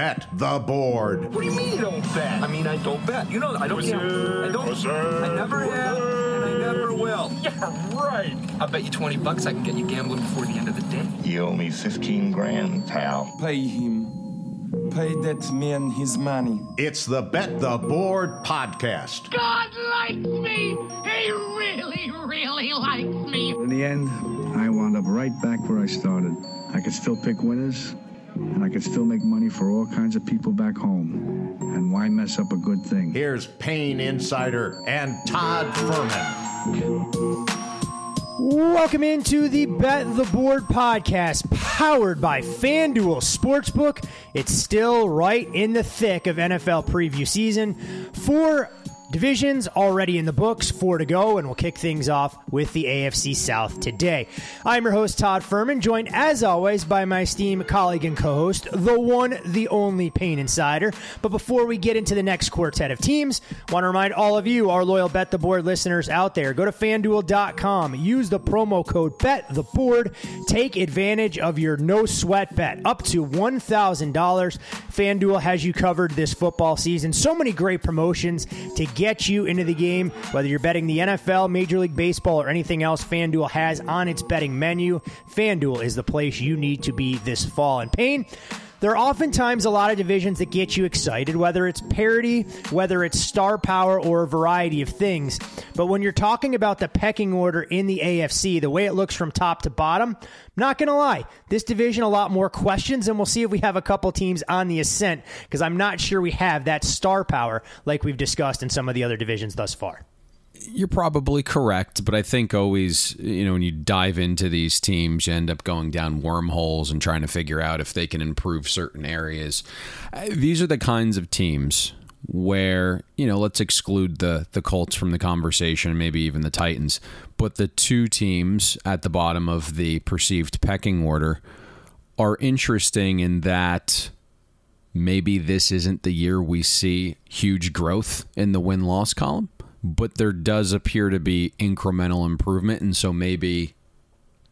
Bet the Board. What do you mean you don't bet? I mean, I don't bet. You know, I don't gamble. I don't. I never have, and I never will. Yeah, right. I'll bet you $20 I can get you gambling before the end of the day. You owe me 15 grand, pal. Pay him. Pay that man his money. It's the Bet the Board podcast. God likes me. He really, really likes me. In the end, I wound up right back where I started. I could still pick winners, and I could still make money for all kinds of people back home. And why mess up a good thing? Here's Payne Insider and Todd Furman. Welcome into the Bet the Board podcast, powered by FanDuel Sportsbook. It's still right in the thick of NFL preview season. 4 divisions already in the books, 4 to go, and we'll kick things off with the AFC South today. I'm your host, Todd Furman, joined as always by my esteemed colleague and co-host, the one, the only Payne Insider. But before we get into the next quartet of teams, I want to remind all of you, our loyal Bet the Board listeners out there, go to FanDuel.com, use the promo code BetTheBoard, take advantage of your no-sweat bet, up to $1,000. FanDuel has you covered this football season. So many great promotions to get you into the game, whether you're betting the NFL, Major League Baseball, or anything else FanDuel has on its betting menu. FanDuel is the place you need to be this fall. And Payne, there are oftentimes a lot of divisions that get you excited, whether it's parity, whether it's star power, or a variety of things. But when you're talking about the pecking order in the AFC, the way it looks from top to bottom, I'm not going to lie, this division, a lot more questions, and we'll see if we have a couple teams on the ascent, because I'm not sure we have that star power like we've discussed in some of the other divisions thus far. You're probably correct, but I think always, when you dive into these teams, you end up going down wormholes and trying to figure out if they can improve certain areas. These are the kinds of teams where, let's exclude the Colts from the conversation, maybe even the Titans, but the 2 teams at the bottom of the perceived pecking order are interesting in that maybe this isn't the year we see huge growth in the win-loss column. But there does appear to be incremental improvement, and so maybe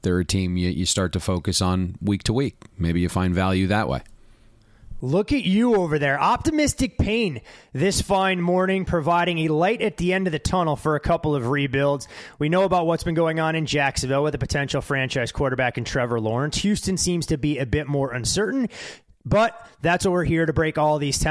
they're a team you start to focus on week to week. Maybe you find value that way. Look at you over there. Optimistic Payne this fine morning, providing a light at the end of the tunnel for a couple of rebuilds. We know about what's been going on in Jacksonville with a potential franchise quarterback in Trevor Lawrence. Houston seems to be a bit more uncertain, but that's what we're here to break all these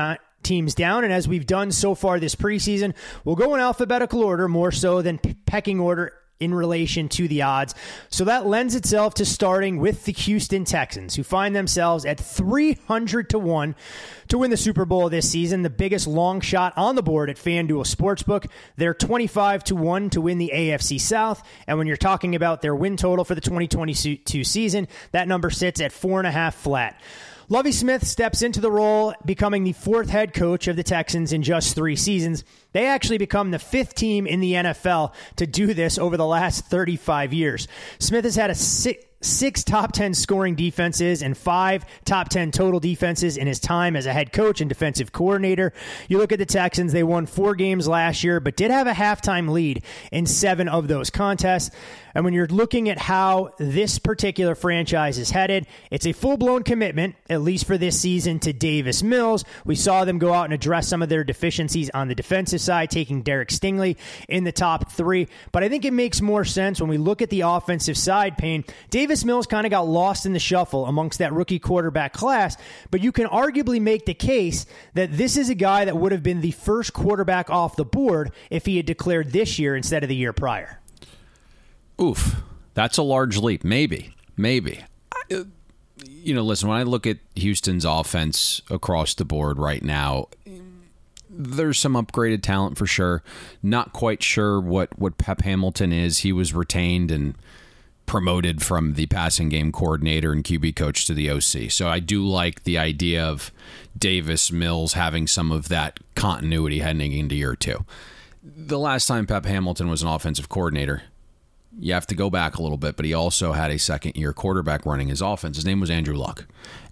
teams down, and as we've done so far this preseason, we'll go in alphabetical order more so than pecking order in relation to the odds. So that lends itself to starting with the Houston Texans, who find themselves at 300-1 to win the Super Bowl this season, the biggest long shot on the board at FanDuel Sportsbook. They're 25-1 to win the AFC South, and when you're talking about their win total for the 2022 season, that number sits at 4.5 flat. Lovie Smith steps into the role, becoming the 4th head coach of the Texans in just 3 seasons. They actually become the 5th team in the NFL to do this over the last 35 years. Smith has had 6 top 10 scoring defenses and 5 top 10 total defenses in his time as a head coach and defensive coordinator. You look at the Texans, they won 4 games last year, but did have a halftime lead in 7 of those contests. And when you're looking at how this particular franchise is headed, it's a full-blown commitment, at least for this season, to Davis Mills. We saw them go out and address some of their deficiencies on the defensive side, taking Derek Stingley in the top 3. But I think it makes more sense when we look at the offensive side, Payne. Davis Mills kind of got lost in the shuffle amongst that rookie quarterback class, but you can arguably make the case that this is a guy that would have been the first quarterback off the board if he had declared this year instead of the year prior. Oof, that's a large leap. Maybe. Listen, when I look at Houston's offense across the board right now, there's some upgraded talent for sure. Not quite sure what Pep Hamilton is. He was retained and promoted from the passing game coordinator and QB coach to the OC. So I do like the idea of Davis Mills having some of that continuity heading into year 2. The last time Pep Hamilton was an offensive coordinator, you have to go back a little bit, but he also had a second-year quarterback running his offense. His name was Andrew Luck.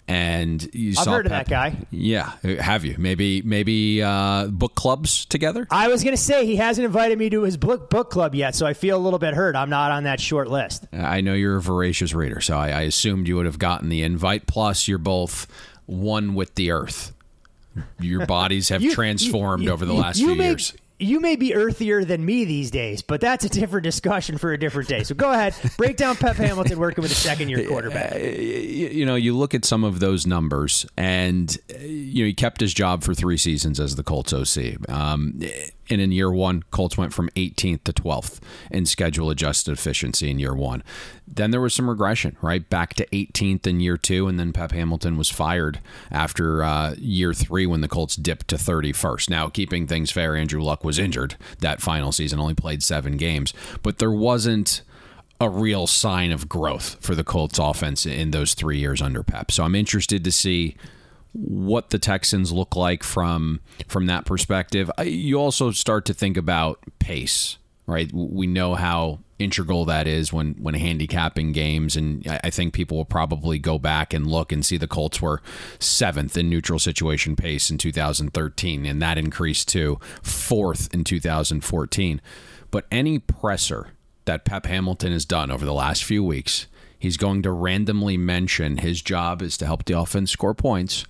And I've heard of that guy. Yeah, have you? Maybe book clubs together? I was going to say, he hasn't invited me to his book club yet, so I feel a little bit hurt. I'm not on that short list. I know you're a voracious reader, so I assumed you would have gotten the invite. Plus, you're both one with the earth. your bodies have transformed over the last few years. You may be earthier than me these days, but that's a different discussion for a different day. So go ahead, break down Pep Hamilton working with a second-year quarterback. You look at some of those numbers, and he kept his job for 3 seasons as the Colts OC. And in year 1, Colts went from 18th to 12th in schedule-adjusted efficiency in year 1. Then there was some regression, right? Back to 18th in year 2, and then Pep Hamilton was fired after year 3 when the Colts dipped to 31st. Now, keeping things fair, Andrew Luck was injured that final season, only played 7 games. But there wasn't a real sign of growth for the Colts offense in those 3 years under Pep. So I'm interested to see what the Texans look like from that perspective. You also start to think about pace, right? We know how integral that is when handicapping games, and I think people will probably go back and look and see the Colts were 7th in neutral situation pace in 2013, and that increased to 4th in 2014. But any presser that Pep Hamilton has done over the last few weeks, he's going to randomly mention his job is to help the offense score points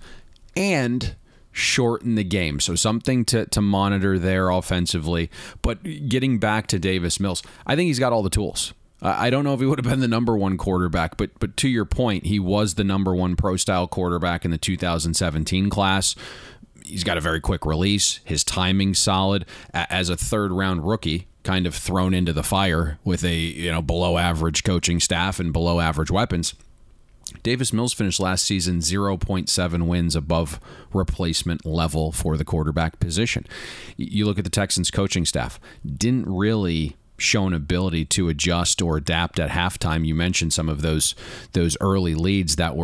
and shorten the game. So something to monitor there offensively. But getting back to Davis Mills, I think he's got all the tools. I don't know if he would have been the number 1 quarterback, but to your point, he was the number 1 pro-style quarterback in the 2017 class. He's got a very quick release. His timing's solid. As a third-round rookie, kind of thrown into the fire with a below-average coaching staff and below-average weapons, Davis Mills finished last season 0.7 wins above replacement level for the quarterback position. You look at the Texans coaching staff, didn't really show an ability to adjust or adapt at halftime. You mentioned some of those early leads that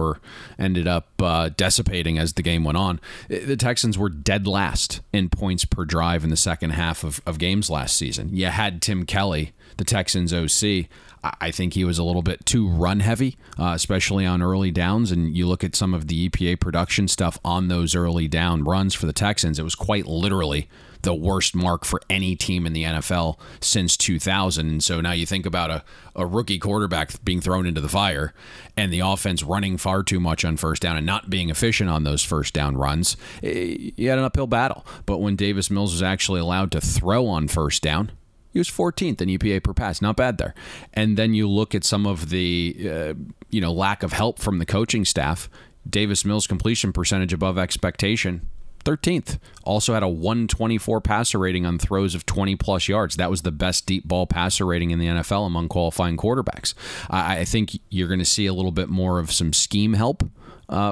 ended up dissipating as the game went on. The Texans were dead last in points per drive in the second half of games last season. You had Tim Kelly, the Texans OC. I think he was a little bit too run heavy, especially on early downs. And you look at some of the EPA production stuff on those early down runs for the Texans, it was quite literally the worst mark for any team in the NFL since 2000. And so now you think about a rookie quarterback being thrown into the fire and the offense running far too much on first down and not being efficient on those first down runs. You had an uphill battle. But when Davis Mills was actually allowed to throw on first down, he was 14th in EPA per pass. Not bad there. And then you look at some of the lack of help from the coaching staff. Davis Mills' completion percentage above expectation, 13th. Also had a 124 passer rating on throws of 20-plus yards. That was the best deep ball passer rating in the NFL among qualifying quarterbacks. I think you're going to see a little bit more of some scheme help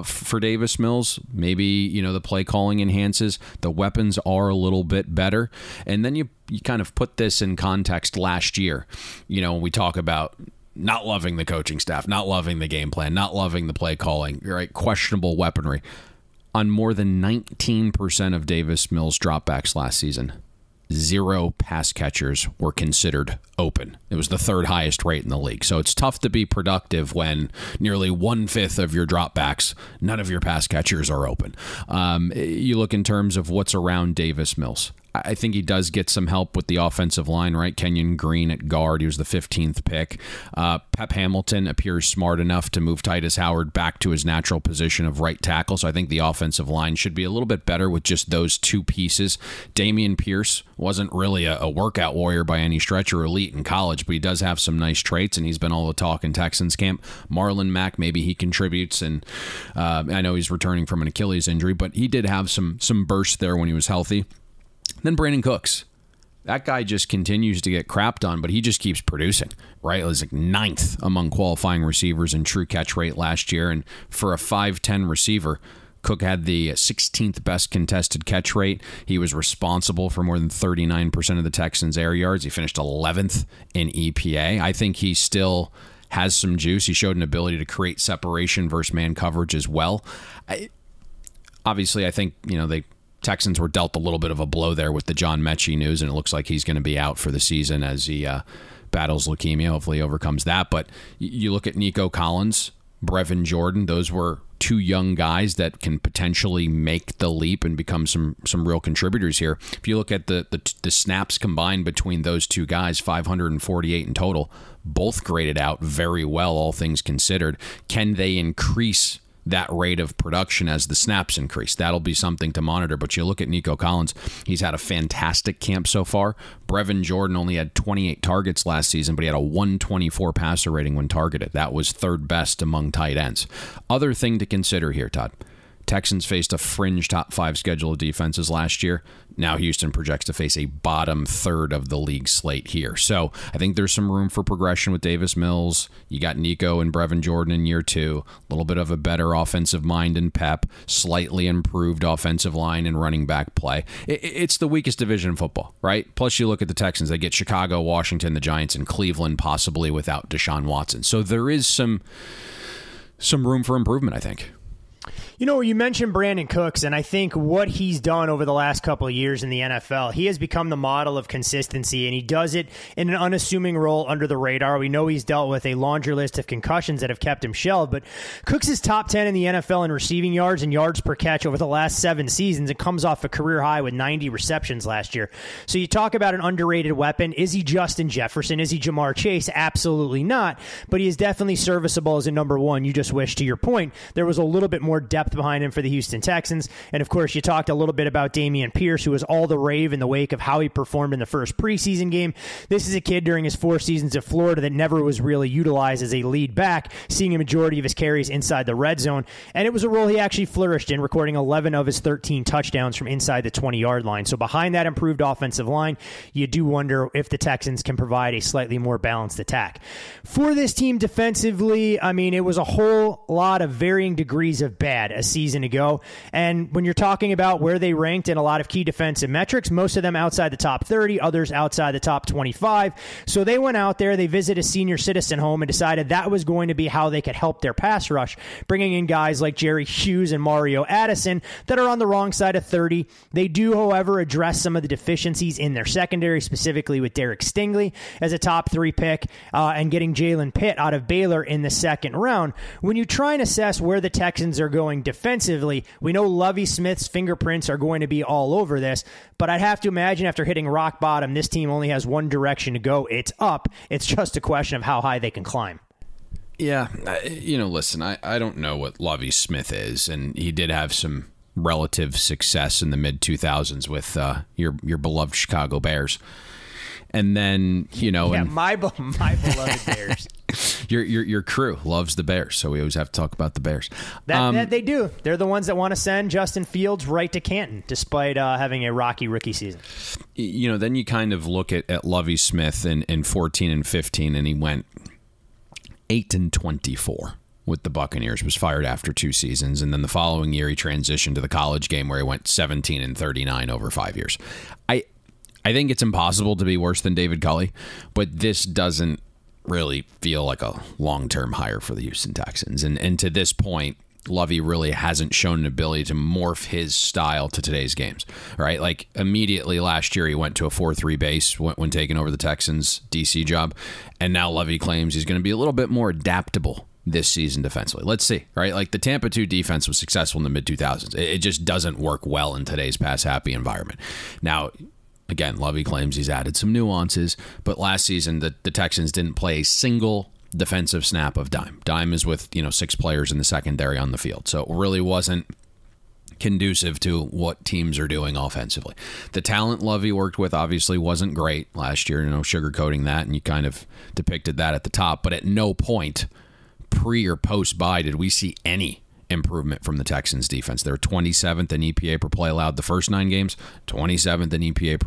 for Davis Mills. Maybe, the play calling enhances. The weapons are a little bit better. And then you kind of put this in context last year. When we talk about not loving the coaching staff, not loving the game plan, not loving the play calling, right? Questionable weaponry. On more than 19% of Davis Mills' dropbacks last season, 0 pass catchers were considered open. It was the 3rd highest rate in the league. So it's tough to be productive when nearly 1/5 of your dropbacks, none of your pass catchers are open. You look in terms of what's around Davis Mills. I think he does get some help with the offensive line, right? Kenyon Green at guard. He was the 15th pick. Pep Hamilton appears smart enough to move Titus Howard back to his natural position of right tackle. So I think the offensive line should be a little bit better with just those 2 pieces. Dameon Pierce wasn't really a workout warrior by any stretch or elite in college, but he does have some nice traits, and he's been all the talk in Texans camp. Marlon Mack, maybe he contributes, and I know he's returning from an Achilles injury, but he did have some bursts there when he was healthy. Then Brandon Cooks. That guy just continues to get crapped on, but he just keeps producing, right? It was like 9th among qualifying receivers in true catch rate last year. And for a 5'10 receiver, Cook had the 16th best contested catch rate. He was responsible for more than 39% of the Texans' air yards. He finished 11th in EPA. I think he still has some juice. He showed an ability to create separation versus man coverage as well. Obviously, I think, they Texans were dealt a little bit of a blow there with the John Mechie news, and it looks like he's going to be out for the season as he battles leukemia. Hopefully he overcomes that. But you look at Nico Collins, Brevin Jordan, those were 2 young guys that can potentially make the leap and become some real contributors here. If you look at the snaps combined between those 2 guys, 548 in total, both graded out very well, all things considered. Can they increase that rate of production as the snaps increase. That'll be something to monitor. But you look at Nico Collins, he's had a fantastic camp so far. Brevin Jordan only had 28 targets last season, but he had a 124 passer rating when targeted. That was third best among tight ends. Other thing to consider here, Todd. Texans faced a fringe top 5 schedule of defenses last year. Now Houston projects to face a bottom third of the league slate here. So I think there's some room for progression with Davis Mills. You got Nico and Brevin Jordan in year 2. A little bit of a better offensive mind and pep. Slightly improved offensive line and running back play. It's the weakest division in football, right? Plus you look at the Texans. They get Chicago, Washington, the Giants, and Cleveland, possibly without Deshaun Watson. So there is some room for improvement, I think. You know, you mentioned Brandon Cooks, and I think what he's done over the last couple of years in the NFL, he has become the model of consistency, and he does it in an unassuming role under the radar. We know he's dealt with a laundry list of concussions that have kept him shelved, but Cooks is top 10 in the NFL in receiving yards and yards per catch over the last 7 seasons. It comes off a career high with 90 receptions last year. So you talk about an underrated weapon. Is he Justin Jefferson? Is he Jamar Chase? Absolutely not, but he is definitely serviceable as a number 1. You just wish, to your point, there was a little bit more depth behind him for the Houston Texans. And of course, you talked a little bit about Dameon Pierce, who was all the rave in the wake of how he performed in the first preseason game. This is a kid during his 4 seasons at Florida that never was really utilized as a lead back, seeing a majority of his carries inside the red zone. And it was a role he actually flourished in, recording 11 of his 13 touchdowns from inside the 20-yard line. So behind that improved offensive line, you do wonder if the Texans can provide a slightly more balanced attack. For this team defensively, I mean, it was a whole lot of varying degrees of bad a season ago. And when you're talking about where they ranked in a lot of key defensive metrics, most of them outside the top 30, others outside the top 25. So they went out there, they visited a senior citizen home and decided that was going to be how they could help their pass rush, bringing in guys like Jerry Hughes and Mario Addison that are on the wrong side of 30. They do, however, address some of the deficiencies in their secondary, specifically with Derek Stingley as a top 3 pick and getting Jalen Pitt out of Baylor in the second round. When you try and assess where the Texans are going defensively, we know Lovie Smith's fingerprints are going to be all over this, but I'd have to imagine after hitting rock bottom, this team only has one direction to go. It's up. It's just a question of how high they can climb. Yeah, listen, I don't know what Lovie Smith is, and he did have some relative success in the mid-2000s with your beloved Chicago Bears. And then, my beloved Bears. Your crew loves the Bears, so we always have to talk about the Bears. That they do. They're the ones that want to send Justin Fields right to Canton, despite having a rocky rookie season. Then you kind of look at Lovie Smith in 14 and 15, and he went 8-24 with the Buccaneers. Was fired after 2 seasons, and then the following year he transitioned to the college game where he went 17-39 over 5 years. I think it's impossible to be worse than David Culley, but this doesn't really feel like a long-term hire for the Houston Texans. And to this point, Lovie really hasn't shown an ability to morph his style to today's games, right? Like immediately last year, he went to a 4-3 base when taking over the Texans' DC job. And now Lovie claims he's going to be a little bit more adaptable this season defensively. Let's see, right? Like the Tampa 2 defense was successful in the mid-2000s. It just doesn't work well in today's pass-happy environment. Now, again, Lovie claims he's added some nuances, but last season the Texans didn't play a single defensive snap of dime. Dime is with 6 players in the secondary on the field, so it really wasn't conducive to what teams are doing offensively. The talent Lovie worked with obviously wasn't great last year, sugarcoating that, and you kind of depicted that at the top, but at no point pre or post bye did we see any improvement from the Texans defense. They're 27th in EPA per play allowed the first 9 games, 27th in EPA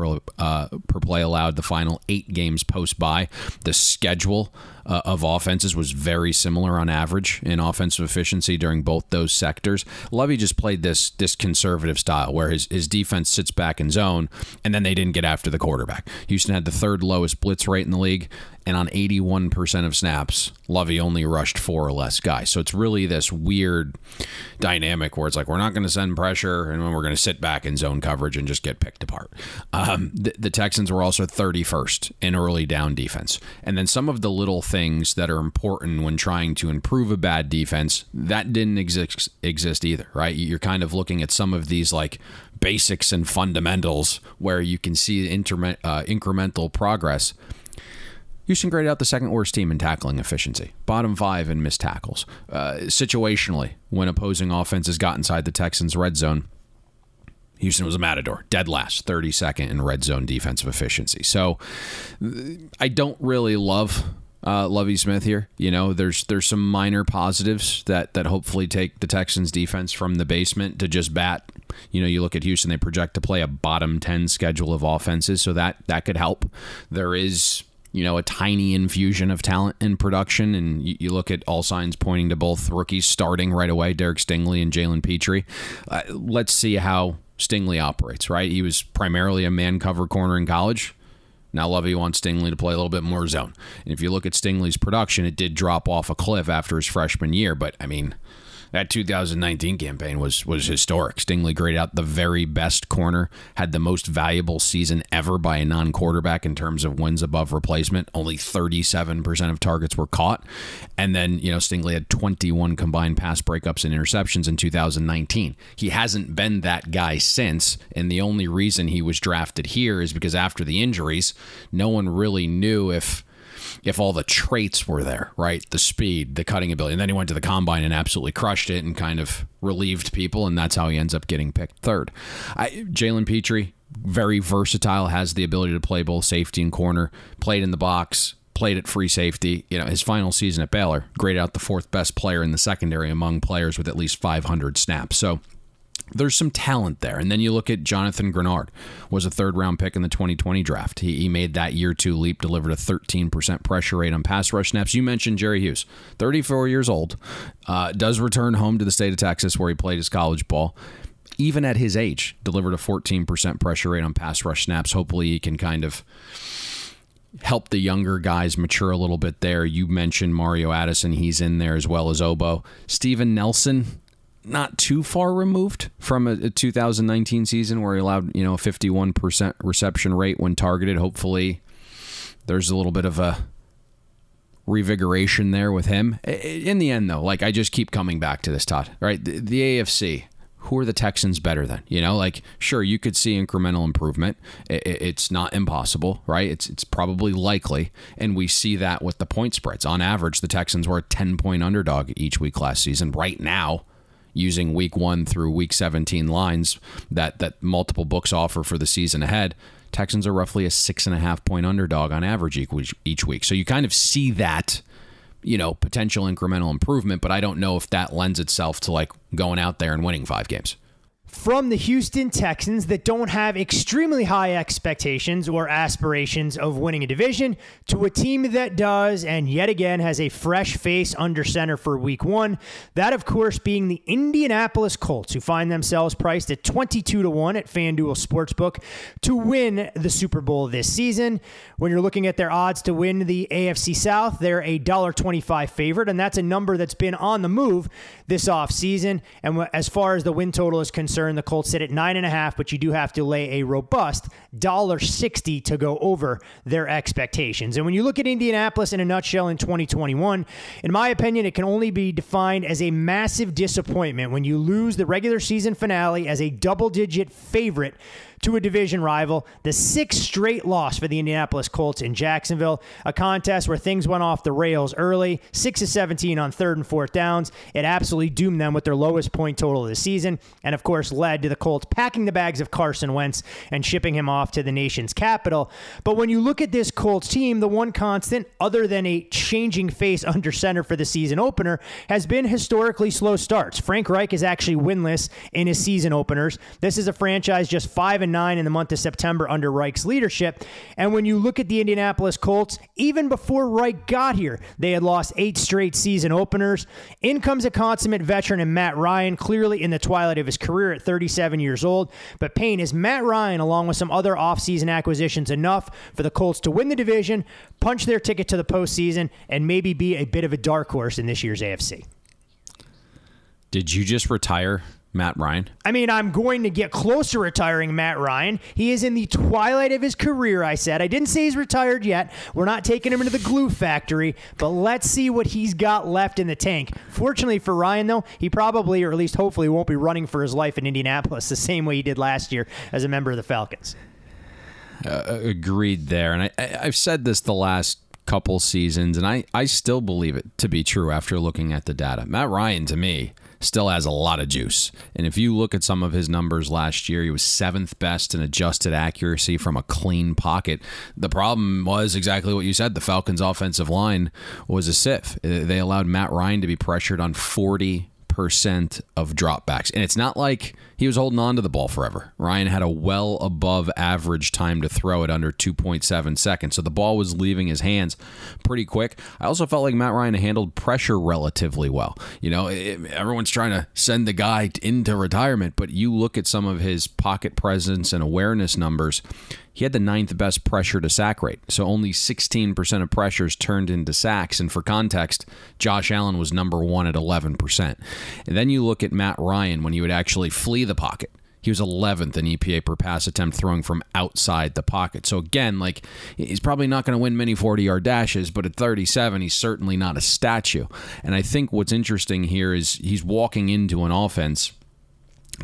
per play allowed the final 8 games post bye. The schedule of offenses was very similar on average in offensive efficiency during both those sectors. Lovie just played this conservative style where his defense sits back in zone, and then they didn't get after the quarterback. Houston had the 3rd lowest blitz rate in the league, and on 81% of snaps, Lovie only rushed 4 or less guys. So it's really this weird dynamic where it's like, we're not going to send pressure, and we're going to sit back in zone coverage and just get picked apart. The Texans were also 31st in early down defense. And then some of the little things that are important when trying to improve a bad defense, that didn't exist either, right? You're kind of looking at some of these like basics and fundamentals where you can see incremental progress. Houston graded out the second worst team in tackling efficiency, bottom 5 in missed tackles. Situationally, when opposing offenses got inside the Texans' red zone, Houston was a matador, dead last, 32nd in red zone defensive efficiency. So I don't really love Lovie Smith here. You know, there's some minor positives that hopefully take the Texans defense from the basement to just bat. You know, you look at Houston, they project to play a bottom 10 schedule of offenses, so that could help. There is, you know, a tiny infusion of talent in production, and you look at all signs pointing to both rookies starting right away, Derek Stingley and Jalen Petrie. Let's see how Stingley operates, right? He was primarily a man cover corner in college. Now Lovie wants Stingley to play a little bit more zone. And if you look at Stingley's production, it did drop off a cliff after his freshman year. But, I mean, that 2019 campaign was historic. Stingley graded out the very best corner, had the most valuable season ever by a non-quarterback in terms of wins above replacement. Only 37% of targets were caught. And then, you know, Stingley had 21 combined pass breakups and interceptions in 2019. He hasn't been that guy since, and the only reason he was drafted here is because after the injuries, no one really knew if all the traits were there, right? The speed, the cutting ability. And then he went to the combine and absolutely crushed it and kind of relieved people, and that's how he ends up getting picked third. Jalen Petrie, very versatile, has the ability to play both safety and corner, played in the box, played at free safety. You know, his final season at Baylor, graded out the 4th best player in the secondary among players with at least 500 snaps. So there's some talent there. And then you look at Jonathan Grenard, was a 3rd-round pick in the 2020 draft. He made that year 2 leap, delivered a 13% pressure rate on pass rush snaps. You mentioned Jerry Hughes, 34 years old, does return home to the state of Texas where he played his college ball. Even at his age, delivered a 14% pressure rate on pass rush snaps. Hopefully he can kind of help the younger guys mature a little bit there. You mentioned Mario Addison. He's in there as well as Obo. Steven Nelson, not too far removed from a 2019 season where he allowed, you know, a 51% reception rate when targeted. Hopefully there's a little bit of a revigoration there with him. In the end, though, like, I just keep coming back to this, Todd, right? The AFC, who are the Texans better than? You know, like, sure, you could see incremental improvement. It's not impossible, right? It's probably likely, and we see that with the point spreads. On average, the Texans were a 10-point underdog each week last season. Right now, using week 1 through week 17 lines that multiple books offer for the season ahead, Texans are roughly a 6.5-point underdog on average each week. So you kind of see that, you know, potential incremental improvement, but I don't know if that lends itself to like going out there and winning 5 games. From the Houston Texans that don't have extremely high expectations or aspirations of winning a division to a team that does, and yet again has a fresh face under center for week 1. That, of course, being the Indianapolis Colts, who find themselves priced at 22-1 at FanDuel Sportsbook to win the Super Bowl this season. When you're looking at their odds to win the AFC South, they're a $1.25 favorite, and that's a number that's been on the move this offseason. And as far as the win total is concerned, the Colts sit at 9.5, but you do have to lay a robust $1.60 to go over their expectations. And when you look at Indianapolis in a nutshell in 2021, in my opinion, it can only be defined as a massive disappointment when you lose the regular season finale as a double-digit favorite to a division rival, the 6th straight loss for the Indianapolis Colts in Jacksonville, a contest where things went off the rails early, 6-17 on 3rd and 4th downs. It absolutely doomed them with their lowest point total of the season, and of course led to the Colts packing the bags of Carson Wentz and shipping him off to the nation's capital. But when you look at this Colts team, the one constant, other than a changing face under center for the season opener, has been historically slow starts. Frank Reich is actually winless in his season openers. This is a franchise just 5-9 in the month of September under Reich's leadership. And when you look at the Indianapolis Colts, even before Reich got here, they had lost 8 straight season openers. In comes a consummate veteran in Matt Ryan, clearly in the twilight of his career at 37 years old. But Payne, is Matt Ryan, along with some other offseason acquisitions, enough for the Colts to win the division, punch their ticket to the postseason, and maybe be a bit of a dark horse in this year's AFC? Did you just retire Matt Ryan? I mean, I'm going to get close to retiring Matt Ryan. He is in the twilight of his career, I said. I didn't say he's retired yet. We're not taking him into the glue factory, but let's see what he's got left in the tank. Fortunately for Ryan, though, he probably, or at least hopefully, won't be running for his life in Indianapolis the same way he did last year as a member of the Falcons. Agreed there. And I've said this the last couple seasons, and I still believe it to be true after looking at the data. Matt Ryan, to me, still has a lot of juice. And if you look at some of his numbers last year, he was 7th best in adjusted accuracy from a clean pocket. The problem was exactly what you said. The Falcons' offensive line was a sieve. They allowed Matt Ryan to be pressured on 40% of dropbacks. And it's not like he was holding on to the ball forever. Ryan had a well above average time to throw it, under 2.7 seconds. So the ball was leaving his hands pretty quick. I also felt like Matt Ryan handled pressure relatively well. Everyone's trying to send the guy into retirement, but you look at some of his pocket presence and awareness numbers. He had the 9th best pressure to sack rate, so only 16% of pressures turned into sacks. And for context, Josh Allen was number 1 at 11%. And then you look at Matt Ryan when he would actually flee the pocket. He was 11th in EPA per pass attempt throwing from outside the pocket. So again, he's probably not going to win many 40-yard dashes, but at 37, he's certainly not a statue. And I think what's interesting here is he's walking into an offense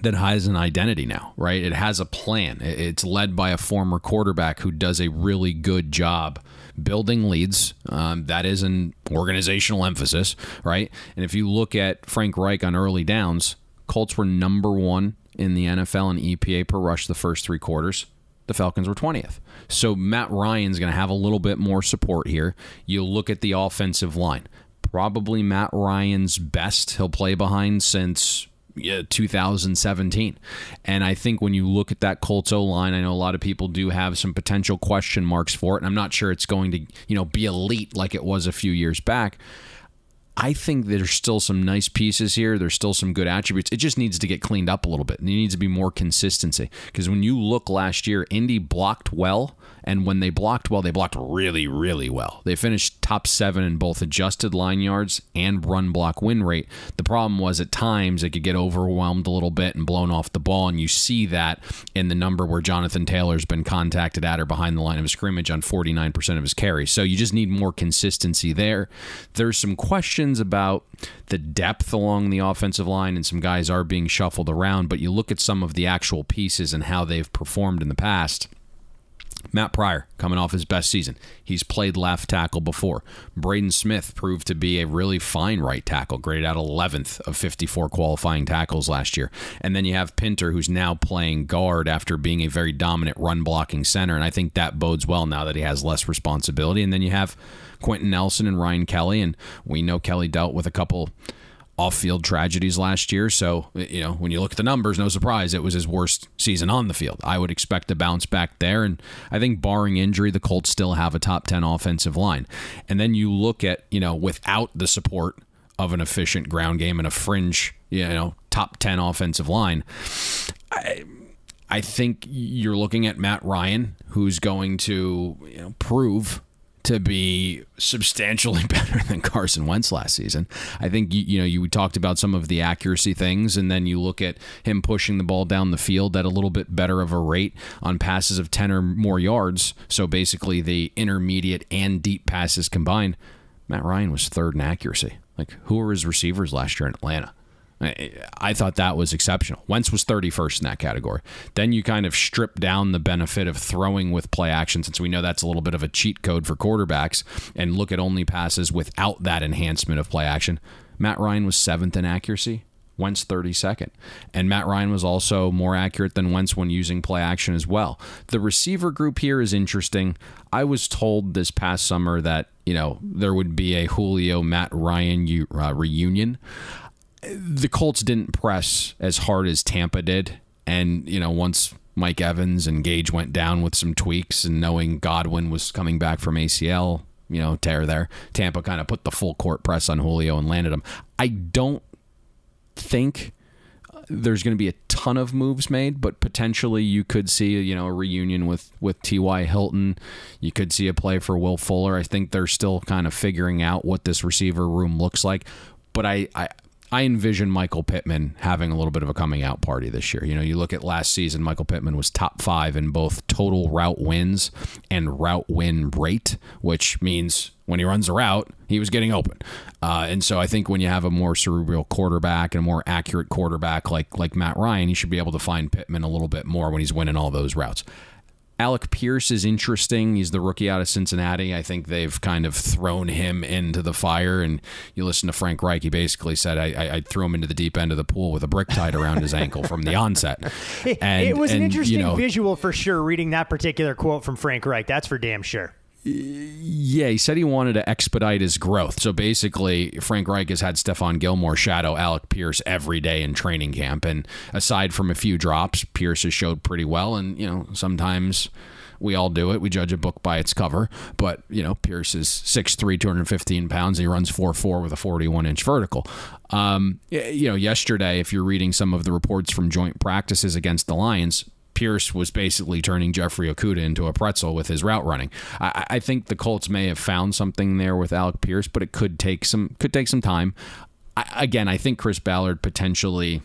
that has an identity now, right? It has a plan. It's led by a former quarterback who does a really good job building leads. That is an organizational emphasis, right? And if you look at Frank Reich on early downs, Colts were number 1 in the NFL in EPA per rush the first 3 quarters. The Falcons were 20th. So Matt Ryan's going to have a little bit more support here. You look at the offensive line. Probably Matt Ryan's best he'll play behind since 2017. And I think when you look at that Colts O-line, I know a lot of people do have some potential question marks for it, and I'm not sure it's going to, be elite like it was a few years back. I think there's still some nice pieces here. There's still some good attributes. It just needs to get cleaned up a little bit. There needs to be more consistency. Because when you look last year, Indy blocked well, and when they blocked well, they blocked really, really well. They finished top 7 in both adjusted line yards and run block win rate. The problem was at times it could get overwhelmed a little bit and blown off the ball, and you see that in the number where Jonathan Taylor's been contacted at or behind the line of scrimmage on 49% of his carries. So you just need more consistency there. There's some questions about the depth along the offensive line, and some guys are being shuffled around, but you look at some of the actual pieces and how they've performed in the past. Matt Pryor, coming off his best season. He's played left tackle before. Braden Smith proved to be a really fine right tackle, graded out 11th of 54 qualifying tackles last year. And then you have Pinter, who's now playing guard after being a very dominant run-blocking center, and I think that bodes well now that he has less responsibility. And then you have Quentin Nelson and Ryan Kelly, and we know Kelly dealt with a couple off-field tragedies last year, so when you look at the numbers, no surprise it was his worst season on the field. I would expect a bounce back there, and I think barring injury, the Colts still have a top 10 offensive line. And then you look at without the support of an efficient ground game and a fringe top 10 offensive line, I think you're looking at Matt Ryan, who's going to prove to be substantially better than Carson Wentz last season. I think you talked about some of the accuracy things, and then you look at him pushing the ball down the field at a little bit better of a rate on passes of 10 or more yards. So basically the intermediate and deep passes combined. Matt Ryan was 3rd in accuracy. Who were his receivers last year in Atlanta? I thought that was exceptional. Wentz was 31st in that category. Then you kind of strip down the benefit of throwing with play action, since we know that's a little bit of a cheat code for quarterbacks, and look at only passes without that enhancement of play action. Matt Ryan was 7th in accuracy. Wentz 32nd. And Matt Ryan was also more accurate than Wentz when using play action as well. The receiver group here is interesting. I was told this past summer that, there would be a Julio Matt Ryan reunion. The Colts didn't press as hard as Tampa did. And, once Mike Evans and Gage went down with some tweaks, and knowing Godwin was coming back from ACL, tear there, Tampa kind of put the full court press on Julio and landed him. I don't think there's going to be a ton of moves made, but potentially you could see, a reunion with T.Y. Hilton. You could see a play for Will Fuller. I think they're still kind of figuring out what this receiver room looks like. But I envision Michael Pittman having a little bit of a coming out party this year. You look at last season, Michael Pittman was top 5 in both total route wins and route win rate, which means when he runs a route, he was getting open. And so I think when you have a more cerebral quarterback and a more accurate quarterback like Matt Ryan, you should be able to find Pittman a little bit more when he's winning all those routes. Alec Pierce is interesting. He's the rookie out of Cincinnati. I think they've kind of thrown him into the fire. And you listen to Frank Reich, he basically said, I threw him into the deep end of the pool with a brick tied around his ankle from the onset. And, it was an interesting visual for sure, reading that particular quote from Frank Reich. That's for damn sure. Yeah, he said he wanted to expedite his growth. So basically, Frank Reich has had Stephon Gilmore shadow Alec Pierce every day in training camp. And aside from a few drops, Pierce has showed pretty well. And, sometimes we all do it. We judge a book by its cover. But, Pierce is 6'3", 215 pounds. And he runs 4.4 with a 41-inch vertical. Yesterday, if you're reading some of the reports from joint practices against the Lions, Pierce was basically turning Jeffrey Okudah into a pretzel with his route running. I think the Colts may have found something there with Alec Pierce, but it could take some time. I think Chris Ballard potentially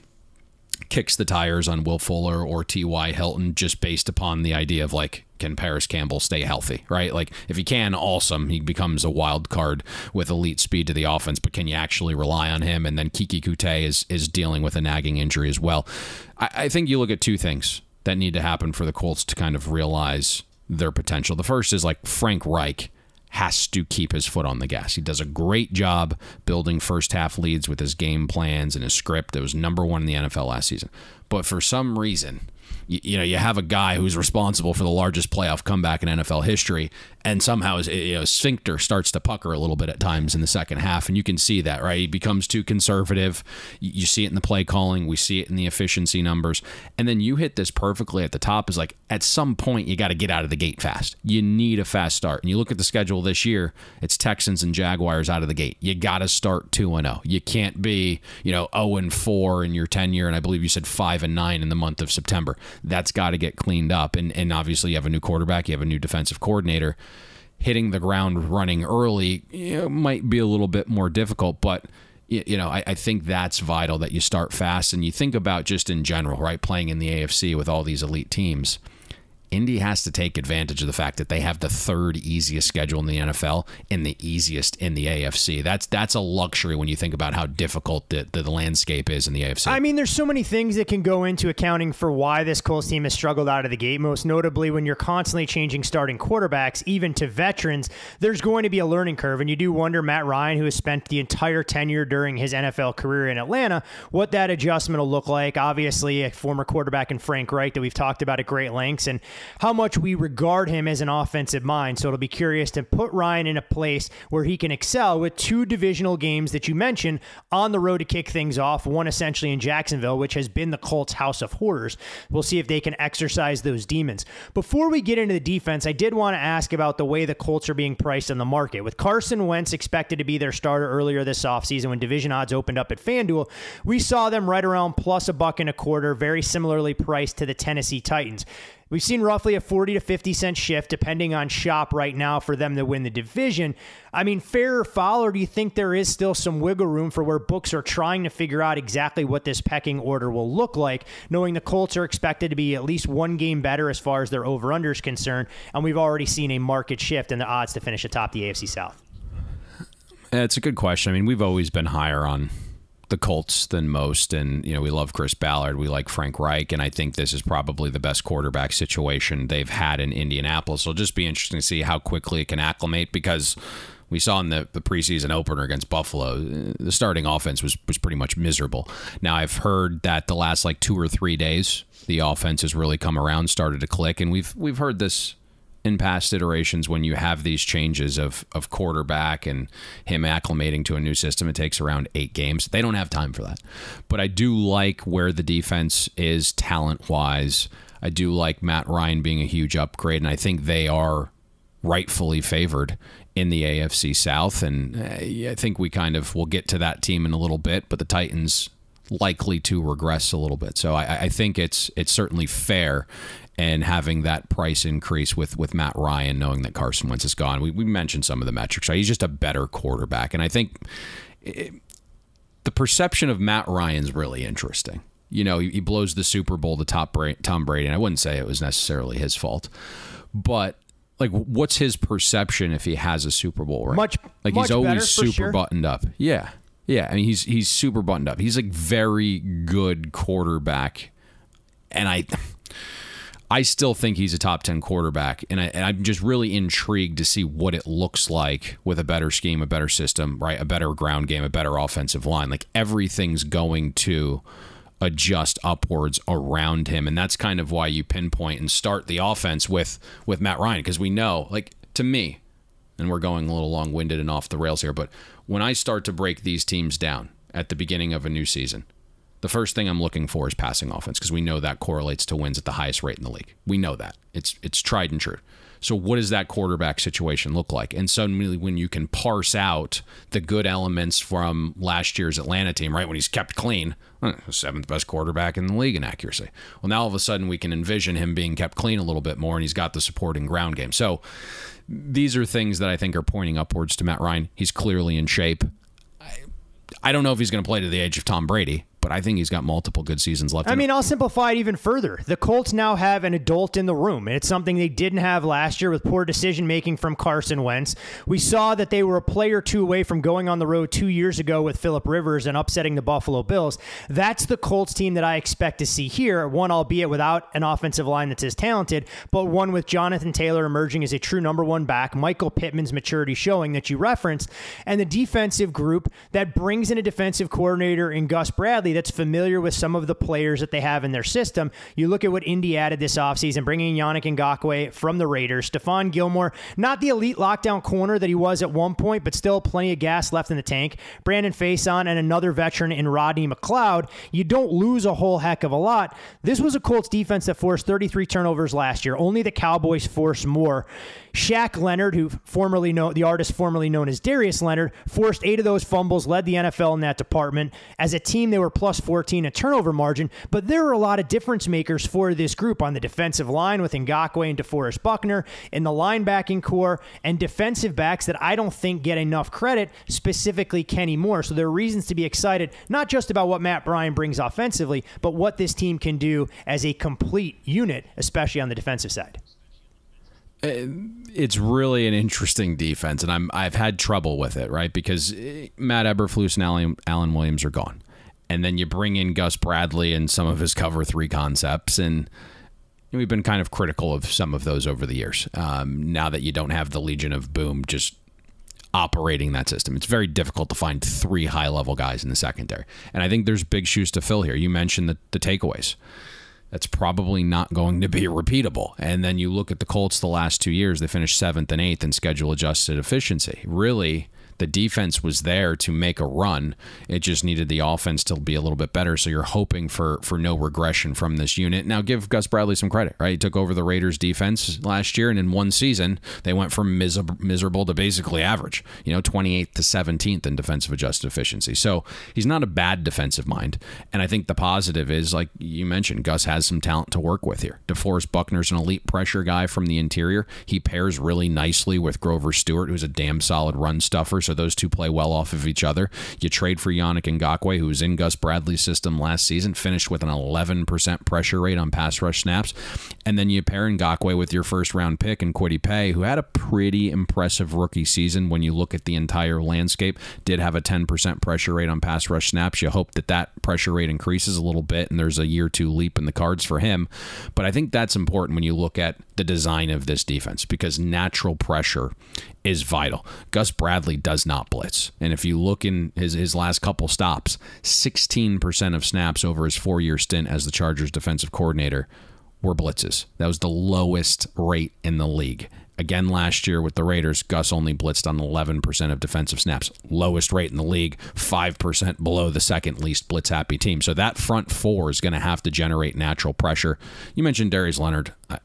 kicks the tires on Will Fuller or T.Y. Hilton just based upon the idea of, can Paris Campbell stay healthy, right? If he can, awesome. He becomes a wild card with elite speed to the offense, but can you actually rely on him? And then Kiki Kute is dealing with a nagging injury as well. I think you look at two things that need to happen for the Colts to kind of realize their potential. The first is Frank Reich has to keep his foot on the gas. He does a great job building first half leads with his game plans and his script. It was number 1 in the NFL last season. But for some reason, you have a guy who's responsible for the largest playoff comeback in NFL history, and somehow his sphincter starts to pucker a little bit at times in the second half, and you can see that, right? He becomes too conservative. You see it in the play calling. We see it in the efficiency numbers. And then you hit this perfectly at the top is at some point, you got to get out of the gate fast. You need a fast start. And you look at the schedule this year, it's Texans and Jaguars out of the gate. You got to start 2-0. You can't be, 0-4 in your tenure, and I believe you said 5-9 in the month of September. That's got to get cleaned up. And obviously you have a new quarterback, you have a new defensive coordinator. Hitting the ground running early might be a little bit more difficult, but I think that's vital that you start fast. And you think about just in general, right, playing in the AFC with all these elite teams. Indy has to take advantage of the fact that they have the 3rd easiest schedule in the NFL and the easiest in the AFC. That's a luxury when you think about how difficult the landscape is in the AFC. I mean, there's so many things that can go into accounting for why this Colts team has struggled out of the gate. Most notably, when you're constantly changing starting quarterbacks, even to veterans, there's going to be a learning curve. And you do wonder, Matt Ryan, who has spent the entire tenure during his NFL career in Atlanta, what that adjustment will look like. Obviously, a former quarterback in Frank Reich that we've talked about at great lengths, and how much we regard him as an offensive mind. So it'll be curious to put Ryan in a place where he can excel with 2 divisional games that you mentioned on the road to kick things off, one essentially in Jacksonville, which has been the Colts' house of horrors. We'll see if they can exercise those demons. Before we get into the defense, I did want to ask about the way the Colts are being priced in the market. With Carson Wentz expected to be their starter earlier this offseason when division odds opened up at FanDuel, we saw them right around plus $1.25, very similarly priced to the Tennessee Titans. We've seen roughly a 40 to 50 cent shift depending on shop right now for them to win the division. I mean, fair or foul, or do you think there is still some wiggle room for where books are trying to figure out exactly what this pecking order will look like, knowing the Colts are expected to be at least 1 game better as far as their over-under is concerned, and we've already seen a market shift in the odds to finish atop the AFC South? It's a good question. I mean, we've always been higher on the Colts than most, and we love Chris Ballard, we like Frank Reich, and I think this is probably the best quarterback situation they've had in Indianapolis. So it'll just be interesting to see how quickly it can acclimate, because we saw in the preseason opener against Buffalo, the starting offense was pretty much miserable. Now, I've heard that the last 2 or 3 days, the offense has really come around, started to click, and we've heard this in past iterations. When you have these changes of quarterback and him acclimating to a new system, it takes around 8 games. They don't have time for that. But I do like where the defense is talent-wise. I do like Matt Ryan being a huge upgrade, and I think they are rightfully favored in the AFC South. And I think we'll get to that team in a little bit, but the Titans likely to regress a little bit. So I think it's certainly fair, and having that price increase with Matt Ryan, knowing that Carson Wentz is gone. We mentioned some of the metrics. Right? He's just a better quarterback. And I think the perception of Matt Ryan's really interesting. He blows the Super Bowl to Tom Brady, and I wouldn't say it was necessarily his fault. But what's his perception if he has a Super Bowl ring? He's always super buttoned up. Yeah. Yeah, I mean, he's super buttoned up. He's a very good quarterback, and I I still think he's a top 10 quarterback, and I'm just really intrigued to see what it looks like with a better scheme, a better system, right? A better ground game, a better offensive line. Like, everything's going to adjust upwards around him, and that's kind of why you pinpoint and start the offense with Matt Ryan, because we know, like, to me, and we're going a little long-winded and off the rails here, but when I start to break these teams down at the beginning of a new season, the first thing I'm looking for is passing offense, because we know that correlates to wins at the highest rate in the league. We know that. It's tried and true. So what does that quarterback situation look like? And suddenly when you can parse out the good elements from last year's Atlanta team, right, when he's kept clean, seventh best quarterback in the league in accuracy. Well, now all of a sudden we can envision him being kept clean a little bit more, and he's got the supporting ground game. So these are things that I think are pointing upwards to Matt Ryan. He's clearly in shape. I don't know if he's going to play to the age of Tom Brady, but I think he's got multiple good seasons left. I mean, I'll simplify it even further. The Colts now have an adult in the room, and it's something they didn't have last year with poor decision-making from Carson Wentz. We saw that they were a play or two away from going on the road 2 years ago with Phillip Rivers and upsetting the Buffalo Bills. That's the Colts team that I expect to see here, one albeit without an offensive line that's as talented, but one with Jonathan Taylor emerging as a true number one back, Michael Pittman's maturity showing that you referenced, and the defensive group that brings in a defensive coordinator in Gus Bradley that's familiar with some of the players that they have in their system. You look at what Indy added this offseason, bringing in Yannick Ngakoue from the Raiders. Stephon Gilmore, not the elite lockdown corner that he was at one point, but still plenty of gas left in the tank. Brandon Faison and another veteran in Rodney McLeod. You don't lose a whole heck of a lot. This was a Colts defense that forced 33 turnovers last year. Only the Cowboys forced more. Shaq Leonard, the artist formerly known as Darius Leonard, forced 8 of those fumbles, led the NFL in that department. As a team, they were plus 14 in turnover margin, but there are a lot of difference makers for this group on the defensive line with Ngakoue and DeForest Buckner, in the linebacking core, and defensive backs that I don't think get enough credit, specifically Kenny Moore. So there are reasons to be excited, not just about what Matt Ryan brings offensively, but what this team can do as a complete unit, especially on the defensive side. It's really an interesting defense, and I've had trouble with it, right? Because Matt Eberflus and Alan Williams are gone. And then you bring in Gus Bradley and some of his cover 3 concepts, and we've been kind of critical of some of those over the years. Now that you don't have the Legion of Boom just operating that system, it's very difficult to find 3 high-level guys in the secondary. And I think there's big shoes to fill here. You mentioned the takeaways. That's probably not going to be repeatable. And then you look at the Colts the last 2 years, they finished 7th and 8th in schedule-adjusted efficiency. Really, the defense was there to make a run. It just needed the offense to be a little bit better, so you're hoping for no regression from this unit. Now, give Gus Bradley some credit, right? He took over the Raiders' defense last year, and in one season, they went from miserable to basically average, 28th to 17th in defensive adjusted efficiency. So he's not a bad defensive mind, and I think the positive is, like you mentioned, Gus has some talent to work with here. DeForest Buckner's an elite pressure guy from the interior. He pairs really nicely with Grover Stewart, who's a damn solid run stuffer, so those two play well off of each other. You trade for Yannick Ngakoue, who was in Gus Bradley's system last season, finished with an 11% pressure rate on pass rush snaps, and then you pair Ngakoue with your first-round pick and Kwity Paye, who had a pretty impressive rookie season when you look at the entire landscape, did have a 10% pressure rate on pass rush snaps. You hope that pressure rate increases a little bit, and there's a year 2 leap in the cards for him. But I think that's important when you look at the design of this defense, because natural pressure is vital. Gus Bradley does not blitz. And if you look in his last couple stops, 16% of snaps over his 4-year stint as the Chargers defensive coordinator were blitzes. That was the lowest rate in the league. Again, last year with the Raiders, Gus only blitzed on 11% of defensive snaps. Lowest rate in the league, 5% below the second least blitz-happy team. So that front 4 is going to have to generate natural pressure. You mentioned Darius Leonard. I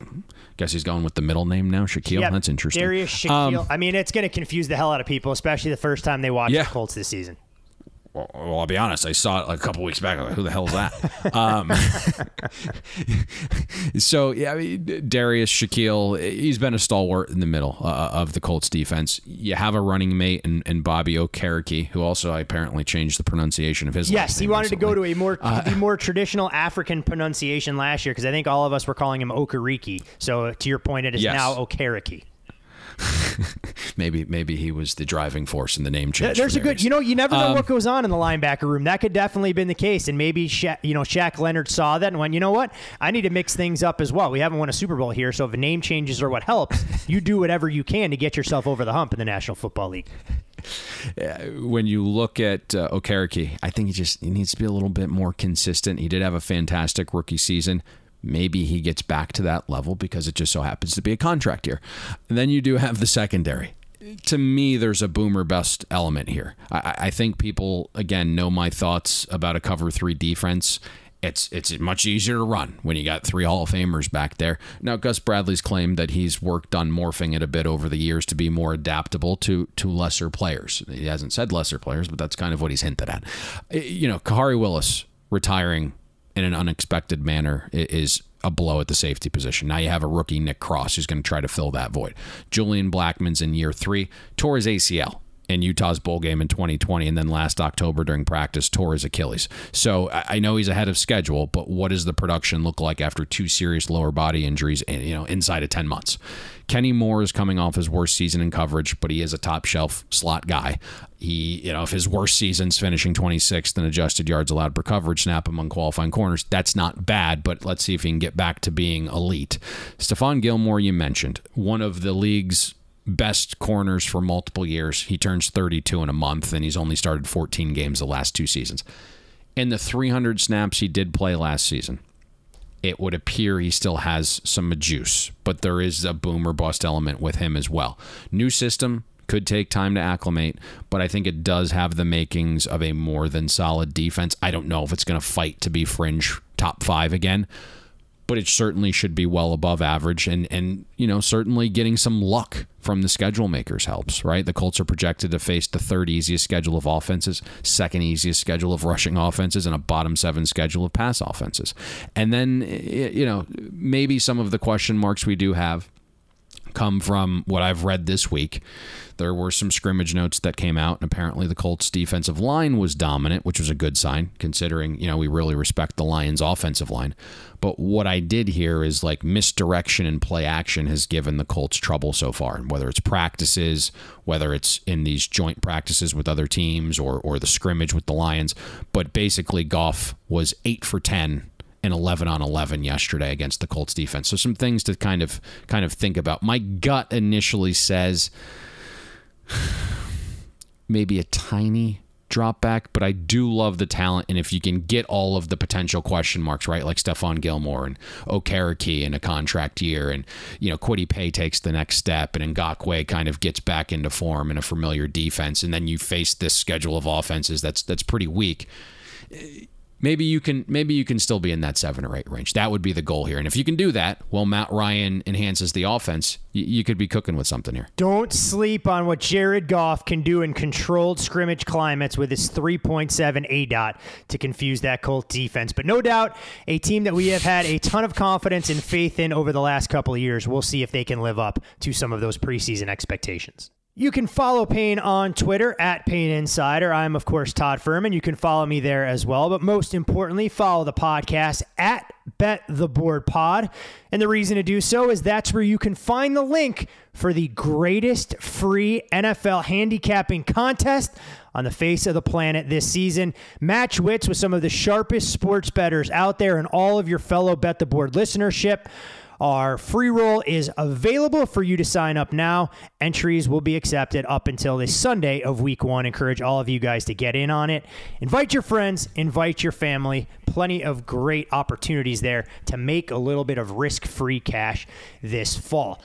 guess he's going with the middle name now, Shaquille. Yep. That's interesting. Darius Shaquille. I mean, it's going to confuse the hell out of people, especially the first time they watch the Colts this season. Well, I'll be honest. I saw it like a couple weeks back. I was like, who the hell is that? So, yeah, I mean, Darius, Shaquille, he's been a stalwart in the middle of the Colts defense. You have a running mate in Bobby Okereke, who also apparently changed the pronunciation of his last name. Yes, he wanted to go to a more traditional African pronunciation last year, because I think all of us were calling him Okereke. So, to your point, it is now Okereke. maybe he was the driving force in the name change. There's a good, you never know what goes on in the linebacker room. That could definitely have been the case. And maybe Shaq Leonard saw that and went, you know what? I need to mix things up as well. We haven't won a Super Bowl here, so if name changes are what helps, you do whatever you can to get yourself over the hump in the National Football League. When you look at Okereke, I think he needs to be a little bit more consistent. He did have a fantastic rookie season. Maybe he gets back to that level because it just so happens to be a contract year. And then you do have the secondary. To me, there's a boomer bust element here. I think people, again, know my thoughts about a cover 3 defense. It's much easier to run when you got 3 Hall of Famers back there. Now, Gus Bradley's claimed that he's worked on morphing it a bit over the years to be more adaptable to lesser players. He hasn't said lesser players, but that's kind of what he's hinted at. Kahari Willis retiring in an unexpected manner is a blow at the safety position. Now you have a rookie, Nick Cross, who's going to try to fill that void. Julian Blackmon's in year 3, tore his ACL in Utah's bowl game in 2020, and then last October during practice tore his Achilles. So I know he's ahead of schedule, but what does the production look like after 2 serious lower body injuries inside of 10 months? Kenny Moore is coming off his worst season in coverage, but he is a top shelf slot guy. If his worst season's finishing 26th in adjusted yards allowed per coverage snap among qualifying corners, that's not bad, but let's see if he can get back to being elite. Stephon Gilmore, you mentioned, one of the league's best corners for multiple years. He turns 32 in a month, and he's only started 14 games the last 2 seasons. In the 300 snaps he did play last season, it would appear he still has some juice, but there is a boom or bust element with him as well. New system, could take time to acclimate, but I think it does have the makings of a more than solid defense. I don't know if it's going to fight to be fringe top 5 again, but it certainly should be well above average, and certainly getting some luck from the schedule makers helps, right? The Colts are projected to face the 3rd easiest schedule of offenses, 2nd easiest schedule of rushing offenses, and a bottom 7 schedule of pass offenses. And then, maybe some of the question marks we do have come from what I've read this week. There were some scrimmage notes that came out, and apparently the Colts' defensive line was dominant, which was a good sign, considering, we really respect the Lions' offensive line. But what I did hear is misdirection and play action has given the Colts trouble so far, and whether it's practices, whether it's in these joint practices with other teams or the scrimmage with the Lions. But basically, Goff was 8 for 10 and 11 on 11 yesterday against the Colts defense. So some things to kind of think about. My gut initially says maybe a tiny drop back, but I do love the talent. And if you can get all of the potential question marks, right, like Stephon Gilmore and Okereke in a contract year, and Kwity Paye takes the next step, and Ngakoue kind of gets back into form in a familiar defense, and then you face this schedule of offenses that's pretty weak. Maybe you can still be in that 7 or 8 range. That would be the goal here. And if you can do that, while Matt Ryan enhances the offense, you could be cooking with something here. Don't sleep on what Jared Goff can do in controlled scrimmage climates with his 3.7 ADOT to confuse that Colt defense. But no doubt, a team that we have had a ton of confidence and faith in over the last couple of years. We'll see if they can live up to some of those preseason expectations. You can follow Payne on Twitter at Payne Insider. I'm, of course, Todd Furman. You can follow me there as well. But most importantly, follow the podcast at Bet the Board Pod. And the reason to do so is that's where you can find the link for the greatest free NFL handicapping contest on the face of the planet this season. Match wits with some of the sharpest sports bettors out there and all of your fellow Bet the Board listenership. Our free roll is available for you to sign up now. Entries will be accepted up until this Sunday of week 1. Encourage all of you guys to get in on it. Invite your friends, invite your family. Plenty of great opportunities there to make a little bit of risk-free cash this fall.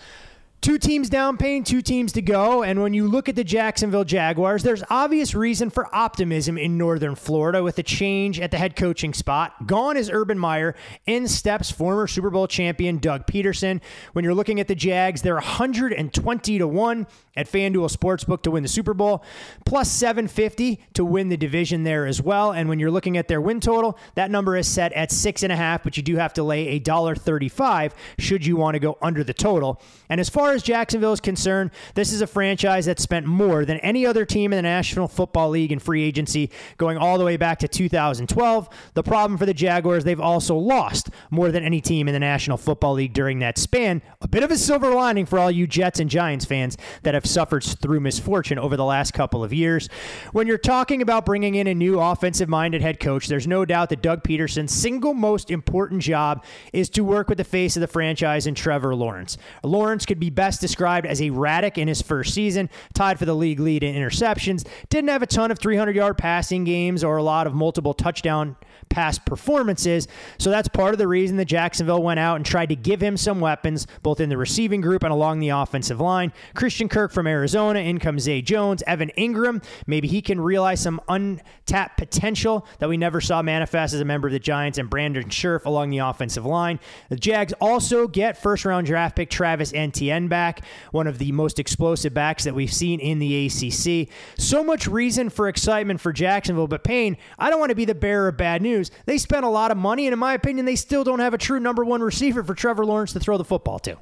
2 teams down, Payne, 2 teams to go. And when you look at the Jacksonville Jaguars, there's obvious reason for optimism in northern Florida with a change at the head coaching spot. Gone is Urban Meyer. In steps former Super Bowl champion Doug Peterson. When you're looking at the Jags, they're 120-1 at FanDuel Sportsbook to win the Super Bowl, plus 750 to win the division there as well. And when you're looking at their win total, that number is set at 6.5, but you do have to lay $1.35 should you want to go under the total. And as far as Jacksonville is concerned, this is a franchise that spent more than any other team in the National Football League in free agency going all the way back to 2012. The problem for the Jaguars, they've also lost more than any team in the National Football League during that span. A bit of a silver lining for all you Jets and Giants fans that have suffered through misfortune over the last couple of years. When you're talking about bringing in a new offensive-minded head coach, there's no doubt that Doug Peterson's single most important job is to work with the face of the franchise in Trevor Lawrence. Lawrence could be best described as erratic in his first season, tied for the league lead in interceptions, didn't have a ton of 300-yard passing games or a lot of multiple touchdown pass performances, so that's part of the reason that Jacksonville went out and tried to give him some weapons, both in the receiving group and along the offensive line. Christian Kirk from Arizona, in comes Zay Jones, Evan Ingram. Maybe he can realize some untapped potential that we never saw manifest as a member of the Giants, and Brandon Scherf along the offensive line. The Jags also get first-round draft pick Travis Etienne back, one of the most explosive backs that we've seen in the ACC. So much reason for excitement for Jacksonville, but Payne, I don't want to be the bearer of bad news. They spent a lot of money, and in my opinion, they still don't have a true number one receiver for Trevor Lawrence to throw the football to.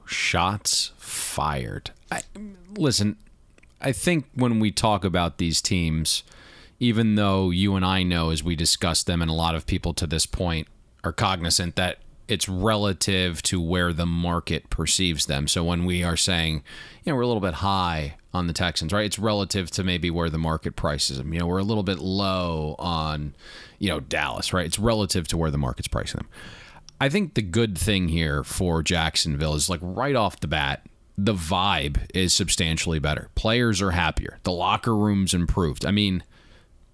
Shots fired. Listen, I think when we talk about these teams, even though you and I know as we discuss them, and a lot of people to this point are cognizant that it's relative to where the market perceives them. So when we are saying, we're a little bit high on the Texans, right? It's relative to maybe where the market prices them. We're a little bit low on, Dallas, right? It's relative to where the market's pricing them. I think the good thing here for Jacksonville is, like, right off the bat, the vibe is substantially better. Players are happier. The locker room's improved. I mean,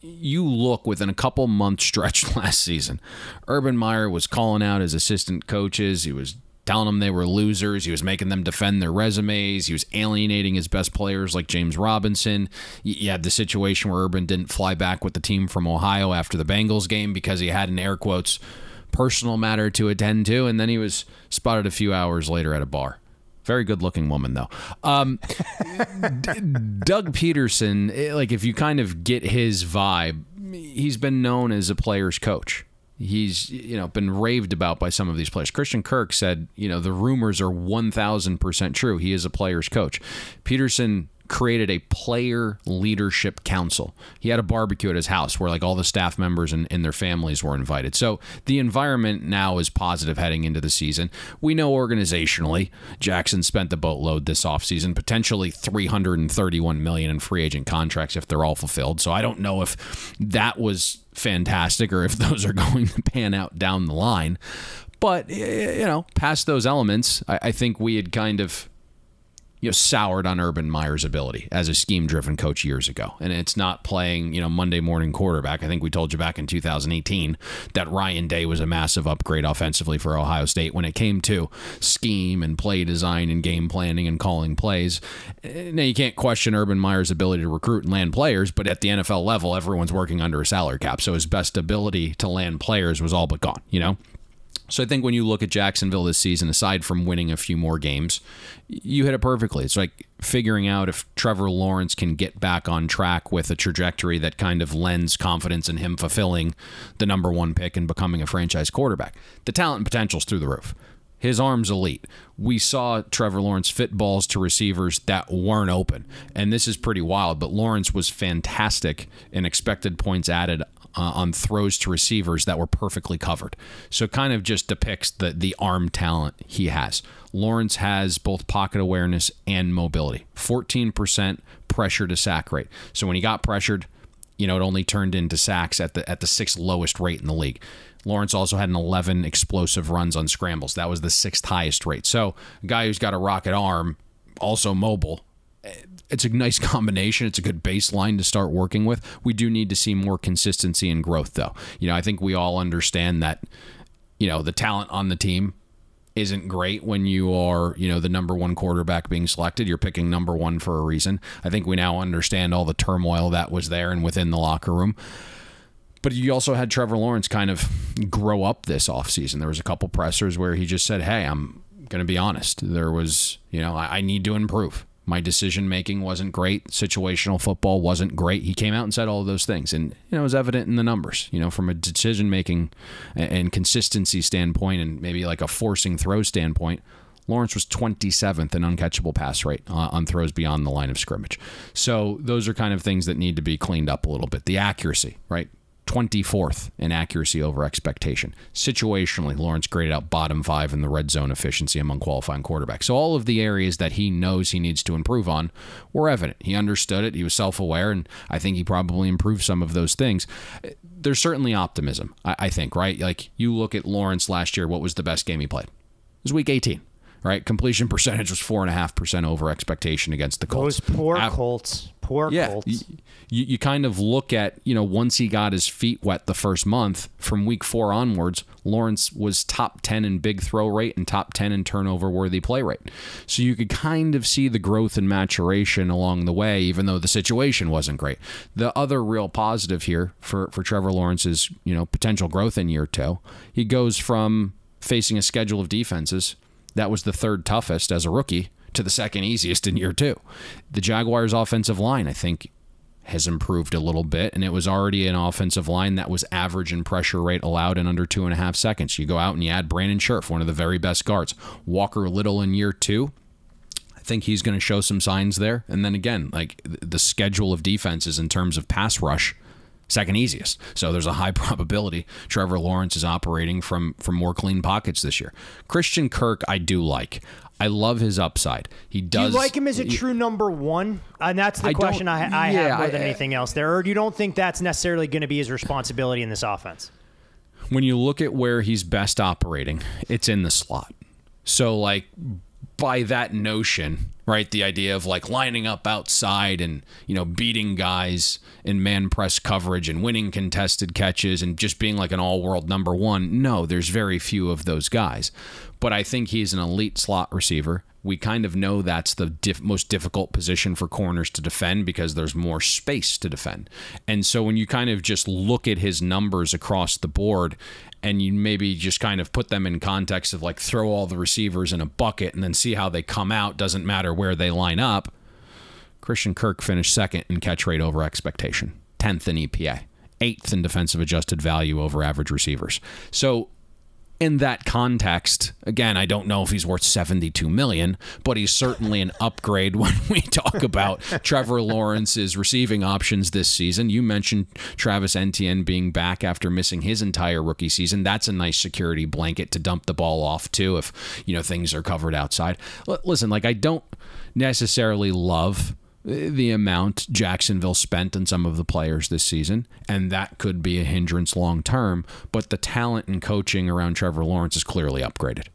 you look within a couple month stretch last season, Urban Meyer was calling out his assistant coaches. He was telling them they were losers. He was making them defend their resumes. He was alienating his best players like James Robinson. You had the situation where Urban didn't fly back with the team from Ohio after the Bengals game because he had an air quotes personal matter to attend to, and then he was spotted a few hours later at a bar. Very good-looking woman, though. Doug Peterson, like, if you kind of get his vibe, he's been known as a player's coach. He's, been raved about by some of these players. Christian Kirk said, the rumors are 1,000% true. He is a player's coach. Peterson created a player leadership council. He had a barbecue at his house where, like, all the staff members and their families were invited. So the environment now is positive heading into the season. We know organizationally, Jackson spent the boatload this offseason, potentially $331 million in free agent contracts if they're all fulfilled. So I don't know if that was fantastic or if those are going to pan out down the line. But, past those elements, I think we had kind of soured on Urban Meyer's ability as a scheme-driven coach years ago. And it's not playing, Monday morning quarterback. I think we told you back in 2018 that Ryan Day was a massive upgrade offensively for Ohio State when it came to scheme and play design and game planning and calling plays. Now, you can't question Urban Meyer's ability to recruit and land players, but at the NFL level, everyone's working under a salary cap. So his best ability to land players was all but gone, So I think when you look at Jacksonville this season, aside from winning a few more games, you hit it perfectly. It's like figuring out if Trevor Lawrence can get back on track with a trajectory that kind of lends confidence in him fulfilling the number one pick and becoming a franchise quarterback. The talent and potential's through the roof. His arm's elite. We saw Trevor Lawrence fit balls to receivers that weren't open, and this is pretty wild, but Lawrence was fantastic in expected points added on throws to receivers that were perfectly covered. So it kind of just depicts the arm talent he has. Lawrence has both pocket awareness and mobility. 14% pressure to sack rate. So when he got pressured, it only turned into sacks at the sixth lowest rate in the league. Lawrence also had an 11 explosive runs on scrambles. That was the sixth highest rate. So a guy who's got a rocket arm, also mobile, it's a nice combination. It's a good baseline to start working with. We do need to see more consistency and growth, though. I think we all understand that, the talent on the team isn't great when you are, the number one quarterback being selected. You're picking number one for a reason. I think we now understand all the turmoil that was there and within the locker room. But you also had Trevor Lawrence kind of grow up this offseason. There was a couple pressers where he just said, hey, I'm going to be honest. There was, I need to improve. My decision-making wasn't great. Situational football wasn't great. He came out and said all of those things. And, it was evident in the numbers, from a decision-making and consistency standpoint and maybe like a forcing throw standpoint. Lawrence was 27th in uncatchable pass rate on throws beyond the line of scrimmage. So those are kind of things that need to be cleaned up a little bit. The accuracy, right? 24th in accuracy over expectation. Situationally, Lawrence graded out bottom 5 in the red zone efficiency among qualifying quarterbacks. So all of the areas that he knows he needs to improve on were evident. He understood it. He was self-aware, and I think he probably improved some of those things. There's certainly optimism, I think, right? Like, you look at Lawrence last year, what was the best game he played? It was week 18. Right, completion percentage was 4.5% over expectation against the Colts. Those poor Colts. Colts. You kind of look at, once he got his feet wet the first month, from week 4 onwards, Lawrence was top 10 in big throw rate and top 10 in turnover-worthy play rate. So you could kind of see the growth and maturation along the way, even though the situation wasn't great. The other real positive here for Trevor Lawrence is, potential growth in year 2. He goes from facing a schedule of defenses that was the 3rd toughest as a rookie to the 2nd easiest in year 2. The Jaguars' offensive line, I think, has improved a little bit, and it was already an offensive line that was average in pressure rate allowed in under 2.5 seconds. You go out and you add Brandon Scherf, one of the very best guards. Walker Little in year 2. I think he's going to show some signs there. And then again, like the schedule of defenses in terms of pass rush, 2nd easiest. So there's a high probability Trevor Lawrence is operating from more clean pockets this year. Christian Kirk, I do like. I love his upside. He does. Do you like him as a true number 1? And that's the question I have more than anything else there. Or do you don't think that's necessarily going to be his responsibility in this offense? When you look at where he's best operating, it's in the slot. So, like, by that notion, right, the idea of like lining up outside and, beating guys in man press coverage and winning contested catches and just being like an all-world number 1, no, there's very few of those guys. But I think he's an elite slot receiver. We kind of know that's the most difficult position for corners to defend because there's more space to defend. And so when you kind of just look at his numbers across the board and you maybe just kind of put them in context of like throw all the receivers in a bucket and then see how they come out, doesn't matter where they line up, Christian Kirk finished 2nd in catch rate over expectation, 10th in EPA, 8th in defensive adjusted value over average receivers. So in that context, again, I don't know if he's worth $72 million, but he's certainly an upgrade when we talk about Trevor Lawrence's receiving options this season. You mentioned Travis Etienne being back after missing his entire rookie season. That's a nice security blanket to dump the ball off to if things are covered outside. Listen, like I don't necessarily love the amount Jacksonville spent on some of the players this season, and that could be a hindrance long term, but the talent and coaching around Trevor Lawrence is clearly upgraded.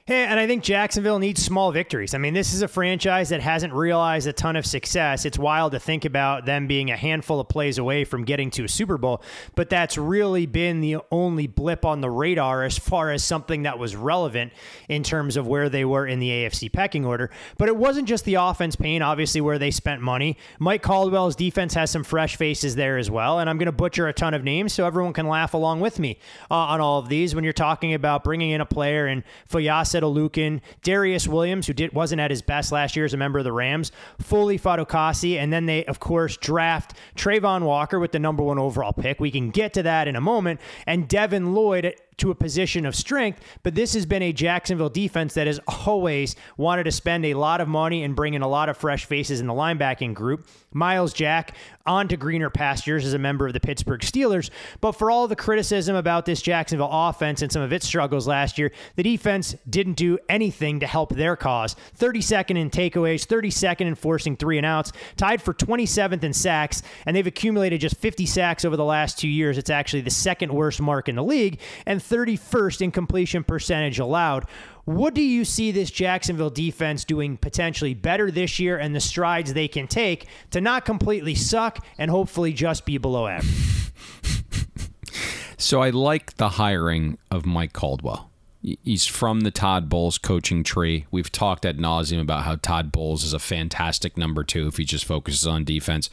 Hey, and I think Jacksonville needs small victories. I mean, this is a franchise that hasn't realized a ton of success. It's wild to think about them being a handful of plays away from getting to a Super Bowl, but that's really been the only blip on the radar as far as something that was relevant in terms of where they were in the AFC pecking order. But it wasn't just the offense, Payne, obviously, where they spent money. Mike Caldwell's defense has some fresh faces there as well, and I'm going to butcher a ton of names so everyone can laugh along with me on all of these. When you're talking about bringing in a player in Foyasa Lukin, Darius Williams, who wasn't at his best last year as a member of the Rams, Foley Fadokasi, and then they, of course, draft Trayvon Walker with the number 1 overall pick. We can get to that in a moment. And Devin Lloyd to a position of strength, but this has been a Jacksonville defense that has always wanted to spend a lot of money and bring in a lot of fresh faces in the linebacking group. Miles Jack on to greener pastures as a member of the Pittsburgh Steelers, but for all the criticism about this Jacksonville offense and some of its struggles last year, the defense didn't do anything to help their cause. 32nd in takeaways, 32nd in forcing 3 and outs, tied for 27th in sacks, and they've accumulated just 50 sacks over the last 2 years. It's actually the 2nd worst mark in the league, and 31st in completion percentage allowed. What do you see this Jacksonville defense doing potentially better this year and the strides they can take to not completely suck and hopefully just be below average? So I like the hiring of Mike Caldwell. He's from the Todd Bowles coaching tree. We've talked ad nauseum about how Todd Bowles is a fantastic number 2 if he just focuses on defense.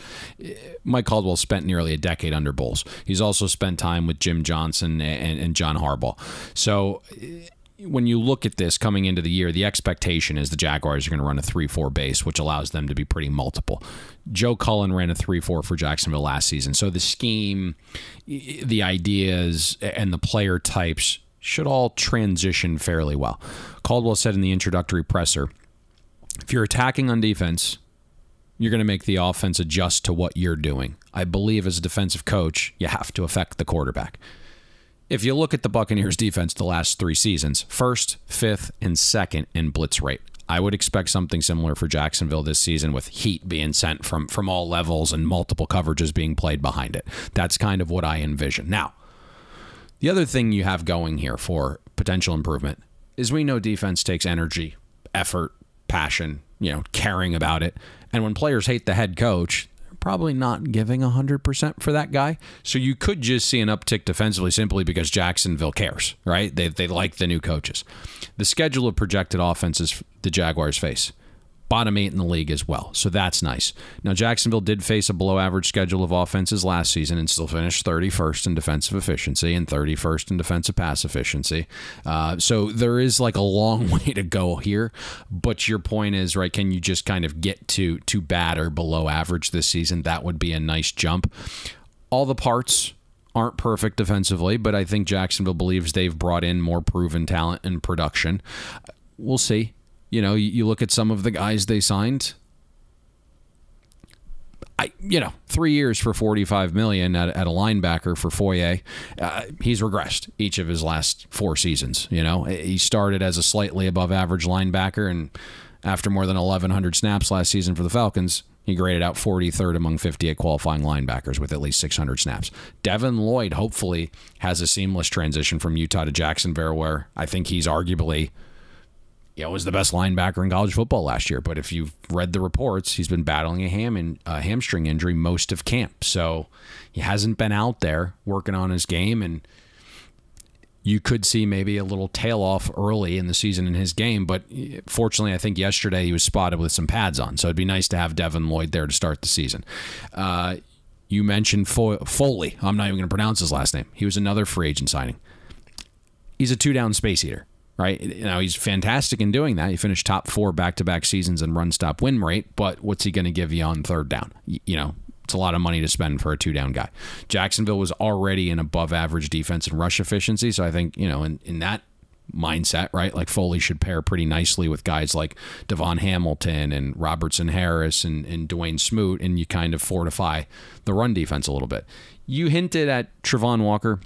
Mike Caldwell spent nearly a decade under Bowles. He's also spent time with Jim Johnson and John Harbaugh. So when you look at this coming into the year, the expectation is the Jaguars are going to run a 3-4 base, which allows them to be pretty multiple. Joe Cullen ran a 3-4 for Jacksonville last season. So the scheme, the ideas, and the player types should all transition fairly well. Caldwell said in the introductory presser, if you're attacking on defense, you're going to make the offense adjust to what you're doing. I believe as a defensive coach, you have to affect the quarterback. If you look at the Buccaneers defense the last 3 seasons, 1st, 5th, and 2nd in blitz rate. I would expect something similar for Jacksonville this season with heat being sent from all levels and multiple coverages being played behind it. That's kind of what I envision. Now, the other thing you have going here for potential improvement is we know defense takes energy, effort, passion, caring about it. And when players hate the head coach, they're probably not giving 100% for that guy. So you could just see an uptick defensively simply because Jacksonville cares, right? They like the new coaches. The schedule of projected offenses the Jaguars face, bottom 8 in the league as well. So that's nice. Now, Jacksonville did face a below-average schedule of offenses last season and still finished 31st in defensive efficiency and 31st in defensive pass efficiency. So there is like a long way to go here. But your point is, right, can you just kind of get to bad or below average this season? That would be a nice jump. All the parts aren't perfect defensively, but I think Jacksonville believes they've brought in more proven talent and production. We'll see. You look at some of the guys they signed. 3 years for $45 million at a linebacker for Foye. He's regressed each of his last 4 seasons. He started as a slightly above average linebacker, and after more than 1,100 snaps last season for the Falcons, he graded out 43rd among 58 qualifying linebackers with at least 600 snaps. Devin Lloyd hopefully has a seamless transition from Utah to Jacksonville, where I think he's arguably was the best linebacker in college football last year. But if you've read the reports, he's been battling a hamstring injury most of camp. So he hasn't been out there working on his game, and you could see maybe a little tail off early in the season in his game. But fortunately, I think yesterday he was spotted with some pads on. So it'd be nice to have Devin Lloyd there to start the season. You mentioned Foley. I'm not even going to pronounce his last name. He was another free agent signing. He's a 2-down space eater. Right now, he's fantastic in doing that. He finished top 4 back-to-back seasons in run-stop win rate, but what's he going to give you on 3rd down? It's a lot of money to spend for a 2-down guy. Jacksonville was already an above-average defense and rush efficiency, so I think in that mindset, right, like Foley should pair pretty nicely with guys like Devon Hamilton and Robertson Harris and Dwayne Smoot, and you kind of fortify the run defense a little bit. You hinted at Travon Walker.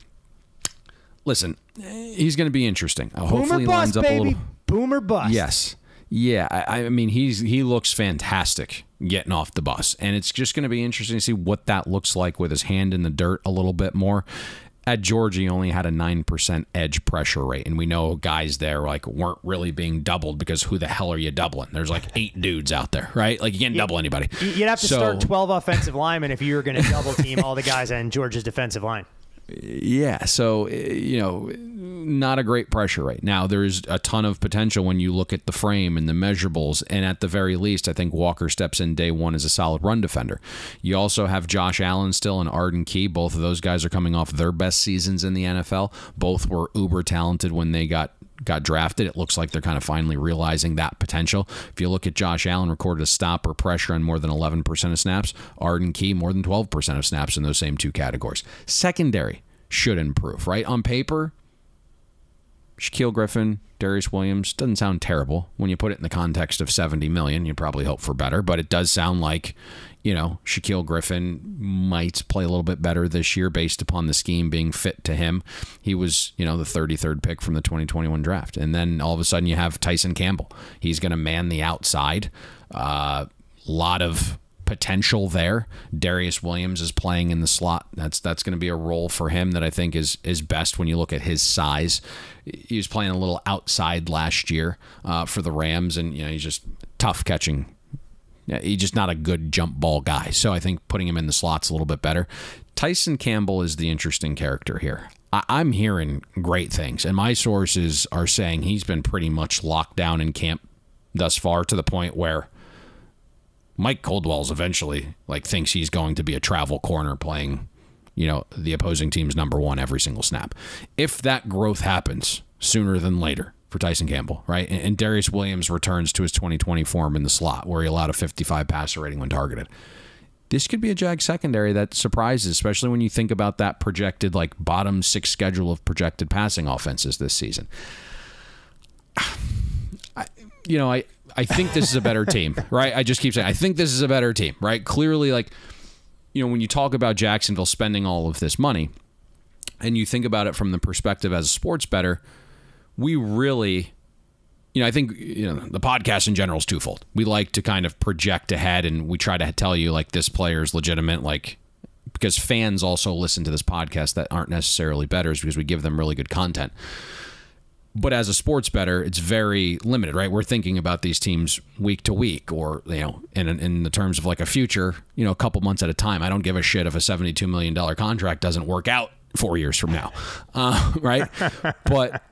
Listen, he's going to be interesting. Hopefully he lines up a little. Boomer bust. Yes. Yeah. I mean, he looks fantastic getting off the bus, and it's just going to be interesting to see what that looks like with his hand in the dirt a little bit more. At Georgia, he only had a 9% edge pressure rate, and we know guys there weren't really being doubled because who the hell are you doubling? There's 8 dudes out there, right? You can't double anybody. You'd have to start 12 offensive linemen if you were going to double team all the guys on Georgia's defensive line. Yeah, so, not a great pressure rate. Now, there's a ton of potential when you look at the frame and the measurables, and at the very least, I think Walker steps in day one as a solid run defender. You also have Josh Allen still and Arden Key. Both of those guys are coming off their best seasons in the NFL. Both were uber talented when they got drafted. It looks like they're kind of finally realizing that potential. If you look at Josh Allen, recorded a stop or pressure on more than 11% of snaps. Arden Key, more than 12% of snaps in those same 2 categories. Secondary should improve, right? On paper, Shaquille Griffin, Darius Williams, doesn't sound terrible. When you put it in the context of $70 million, you probably hope for better, but it does sound like, Shaquille Griffin might play a little bit better this year based upon the scheme being fit to him. He was, the 33rd pick from the 2021 draft. And then all of a sudden you have Tyson Campbell. He's going to man the outside. Lot of potential there. Darius Williams is playing in the slot. That's going to be a role for him that I think is best when you look at his size. He was playing a little outside last year for the Rams, and he's just tough catching. He's just not a good jump ball guy. So I think putting him in the slot's a little bit better. Tyson Campbell is the interesting character here. I'm hearing great things, and my sources are saying he's been pretty much locked down in camp thus far, to the point where Mike Caldwell's eventually thinks he's going to be a travel corner playing, the opposing team's number 1 every single snap. If that growth happens sooner than later for Tyson Campbell, right? And Darius Williams returns to his 2020 form in the slot where he allowed a 55 passer rating when targeted. this could be a Jag secondary that surprises, especially when you think about that projected like bottom 6 schedule of projected passing offenses this season. I think this is a better team, right? I just keep saying, I think this is a better team, right? Clearly, like, when you talk about Jacksonville spending all of this money and you think about it from the perspective as a sports bettor, we really, I think, the podcast in general is twofold. We like to kind of project ahead and we try to tell you like this player is legitimate, like, because fans also listen to this podcast that aren't necessarily bettors because we give them really good content. But as a sports bettor, it's very limited, right? We're thinking about these teams week to week or, in the terms of like a future, a couple months at a time. I don't give a shit if a $72 million contract doesn't work out 4 years from now, right? But,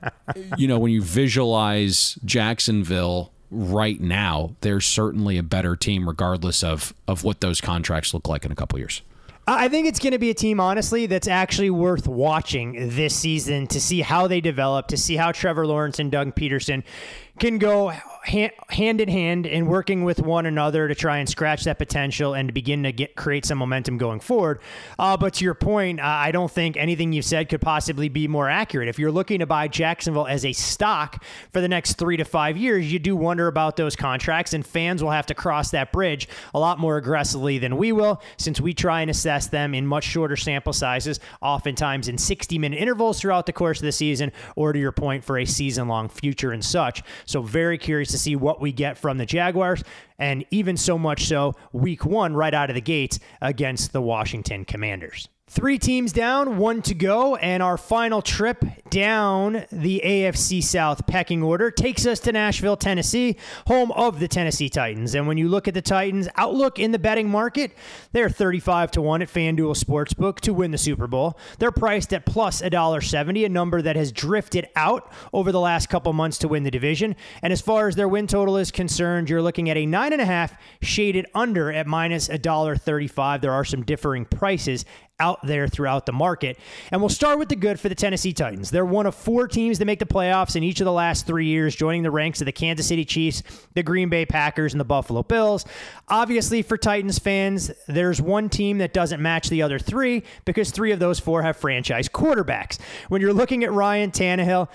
when you visualize Jacksonville right now, they're certainly a better team regardless of what those contracts look like in a couple years. I think it's going to be a team, honestly, that's actually worth watching this season to see how they develop, to see how Trevor Lawrence and Doug Peterson can go hand in hand in working with one another to try and scratch that potential and to begin to create some momentum going forward. But to your point, I don't think anything you've said could possibly be more accurate. If you're looking to buy Jacksonville as a stock for the next 3 to 5 years, you do wonder about those contracts, and fans will have to cross that bridge a lot more aggressively than we will, since we try and assess them in much shorter sample sizes, oftentimes in 60-minute intervals throughout the course of the season, or to your point, for a season-long future and such. So very curious to see what we get from the Jaguars, and even so much so week 1 right out of the gates against the Washington Commanders. 3 teams down, 1 to go, and our final trip down the AFC South pecking order takes us to Nashville, Tennessee, home of the Tennessee Titans. And when you look at the Titans' outlook in the betting market, they're 35-1 at FanDuel Sportsbook to win the Super Bowl. They're priced at plus $1.70, a number that has drifted out over the last couple months to win the division. And as far as their win total is concerned, you're looking at a 9.5 shaded under at minus $1.35. There are some differing prices out there throughout the market. And we'll start with the good for the Tennessee Titans. They're one of 4 teams to make the playoffs in each of the last 3 years, joining the ranks of the Kansas City Chiefs, the Green Bay Packers, and the Buffalo Bills. Obviously, for Titans fans, there's one team that doesn't match the other 3 because 3 of those 4 have franchise quarterbacks. When you're looking at Ryan Tannehill,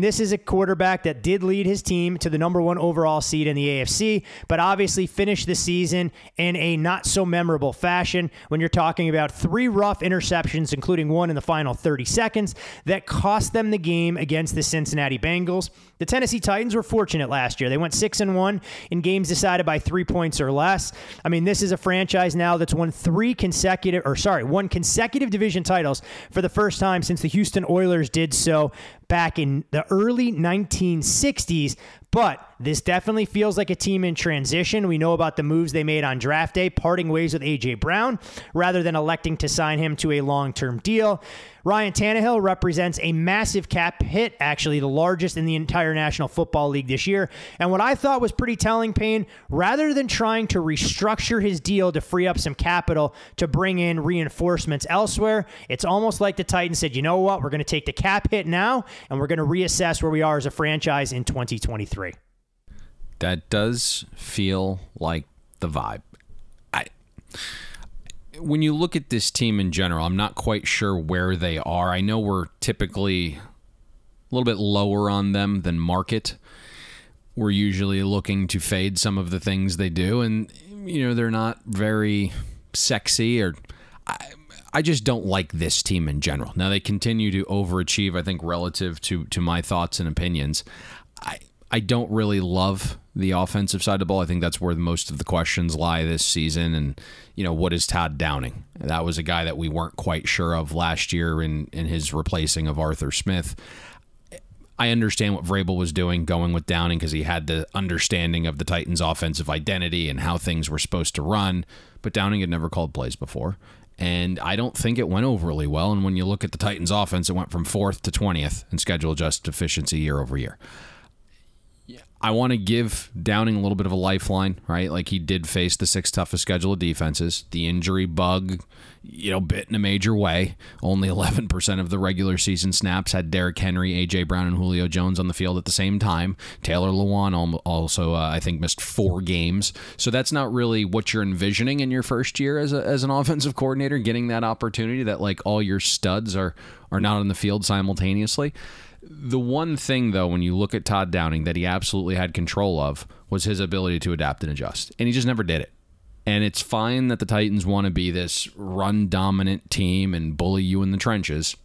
this is a quarterback that did lead his team to the number 1 overall seed in the AFC, but obviously finished the season in a not so memorable fashion when you're talking about 3 rough interceptions, including one in the final 30 seconds, that cost them the game against the Cincinnati Bengals. The Tennessee Titans were fortunate last year. They went 6-1 in games decided by 3 points or less. This is a franchise now that's won one consecutive division titles for the first time since the Houston Oilers did so back in the early 1960s. But this definitely feels like a team in transition. We know about the moves they made on draft day, parting ways with A.J. Brown, rather than electing to sign him to a long-term deal. Ryan Tannehill represents a massive cap hit, actually the largest in the entire National Football League this year. And what I thought was pretty telling, Payne, rather than trying to restructure his deal to free up some capital to bring in reinforcements elsewhere, it's almost like the Titans said, you know what, we're going to take the cap hit now, and we're going to reassess where we are as a franchise in 2023. That does feel like the vibe. When you look at this team in general, I'm not quite sure where they are. I know we're typically a little bit lower on them than market. We're usually looking to fade some of the things they do, and they're not very sexy, or I just don't like this team in general. Now, they continue to overachieve, I think, relative to my thoughts and opinions. I don't really love the offensive side of the ball. I think that's where most of the questions lie this season. And, what is Todd Downing? That was a guy that we weren't quite sure of last year in his replacing of Arthur Smith. I understand what Vrabel was doing, going with Downing, because he had the understanding of the Titans' offensive identity and how things were supposed to run. But Downing had never called plays before. And I don't think it went overly well. And when you look at the Titans' offense, it went from 4th to 20th in schedule adjusted efficiency year over year. I want to give Downing a little bit of a lifeline, right? Like, he did face the 6th toughest schedule of defenses. The injury bug, bit in a major way. Only 11% of the regular season snaps had Derrick Henry, A.J. Brown, and Julio Jones on the field at the same time. Taylor Lewan also, I think, missed 4 games. So that's not really what you're envisioning in your first year as an offensive coordinator, getting that opportunity that, like, all your studs are not on the field simultaneously. The one thing, though, when you look at Todd Downing that he absolutely had control of was his ability to adapt and adjust. And he just never did it. And it's fine that the Titans want to be this run-dominant team and bully you in the trenches.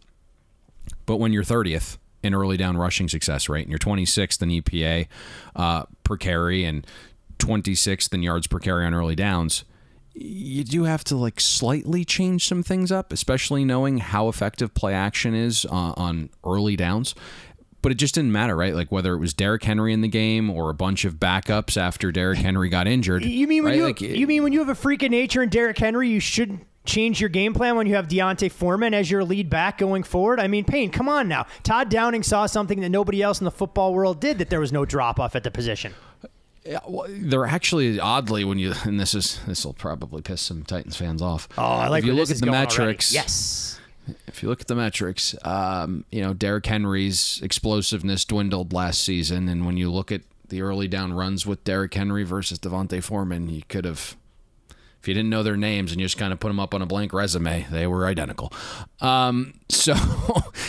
But when you're 30th in early down rushing success rate, and you're 26th in EPA per carry and 26th in yards per carry on early downs, you do have to, like, slightly change some things up, especially knowing how effective play action is on early downs. But it just didn't matter, right? Like, whether it was Derrick Henry in the game or a bunch of backups after Derrick Henry got injured. You mean when right? you mean when you have a freak of nature in Derrick Henry, you shouldn't change your game plan when you have Deontay Foreman as your lead back going forward? I mean, Payne, come on now. Todd Downing saw something that nobody else in the football world did, that there was no drop-off at the position. Yeah, well, they're actually, oddly, and this will probably piss some Titans fans off. Oh, I like if you where look this at is the going metrics. already. Yes. If you look at the metrics, Derrick Henry's explosiveness dwindled last season, and when you look at the early down runs with Derrick Henry versus Devontae Foreman, you could have, if you didn't know their names and you just kind of put them up on a blank resume, they were identical. So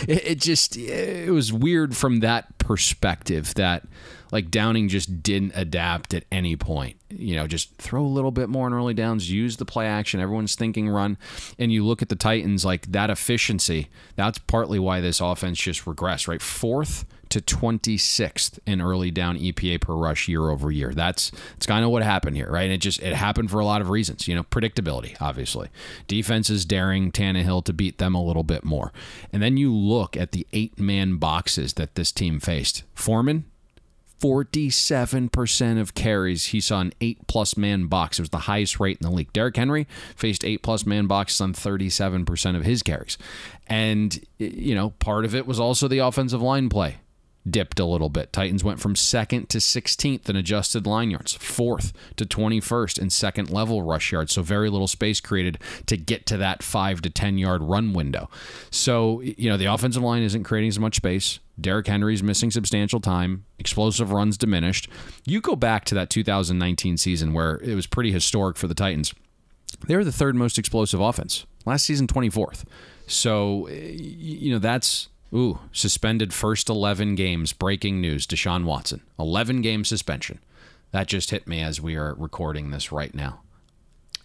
it was weird from that perspective that, like, Downing just didn't adapt at any point. Just throw a little bit more in early downs, use the play action. Everyone's thinking run. And you look at the Titans, like, that efficiency, that's partly why this offense just regressed, right? 4th to 26th in early down EPA per rush year over year. It's kind of what happened here, right? And it happened for a lot of reasons. Predictability, obviously. Defenses daring Tannehill to beat them a little bit more. And then you look at the 8-man boxes that this team faced. Foreman, 47% of carries he saw an 8+ man box. It was the highest rate in the league. Derrick Henry faced 8+ man boxes on 37% of his carries. And, part of it was also the offensive line play dipped a little bit. Titans went from 2nd to 16th in adjusted line yards, 4th to 21st in second level rush yards. So very little space created to get to that 5 to 10 yard run window. So, the offensive line isn't creating as much space. Derrick Henry's missing substantial time. Explosive runs diminished. You go back to that 2019 season where it was pretty historic for the Titans. They were the 3rd most explosive offense. Last season, 24th. So, that's... suspended first 11 games. Breaking news, Deshaun Watson. 11-game suspension. That just hit me as we are recording this right now.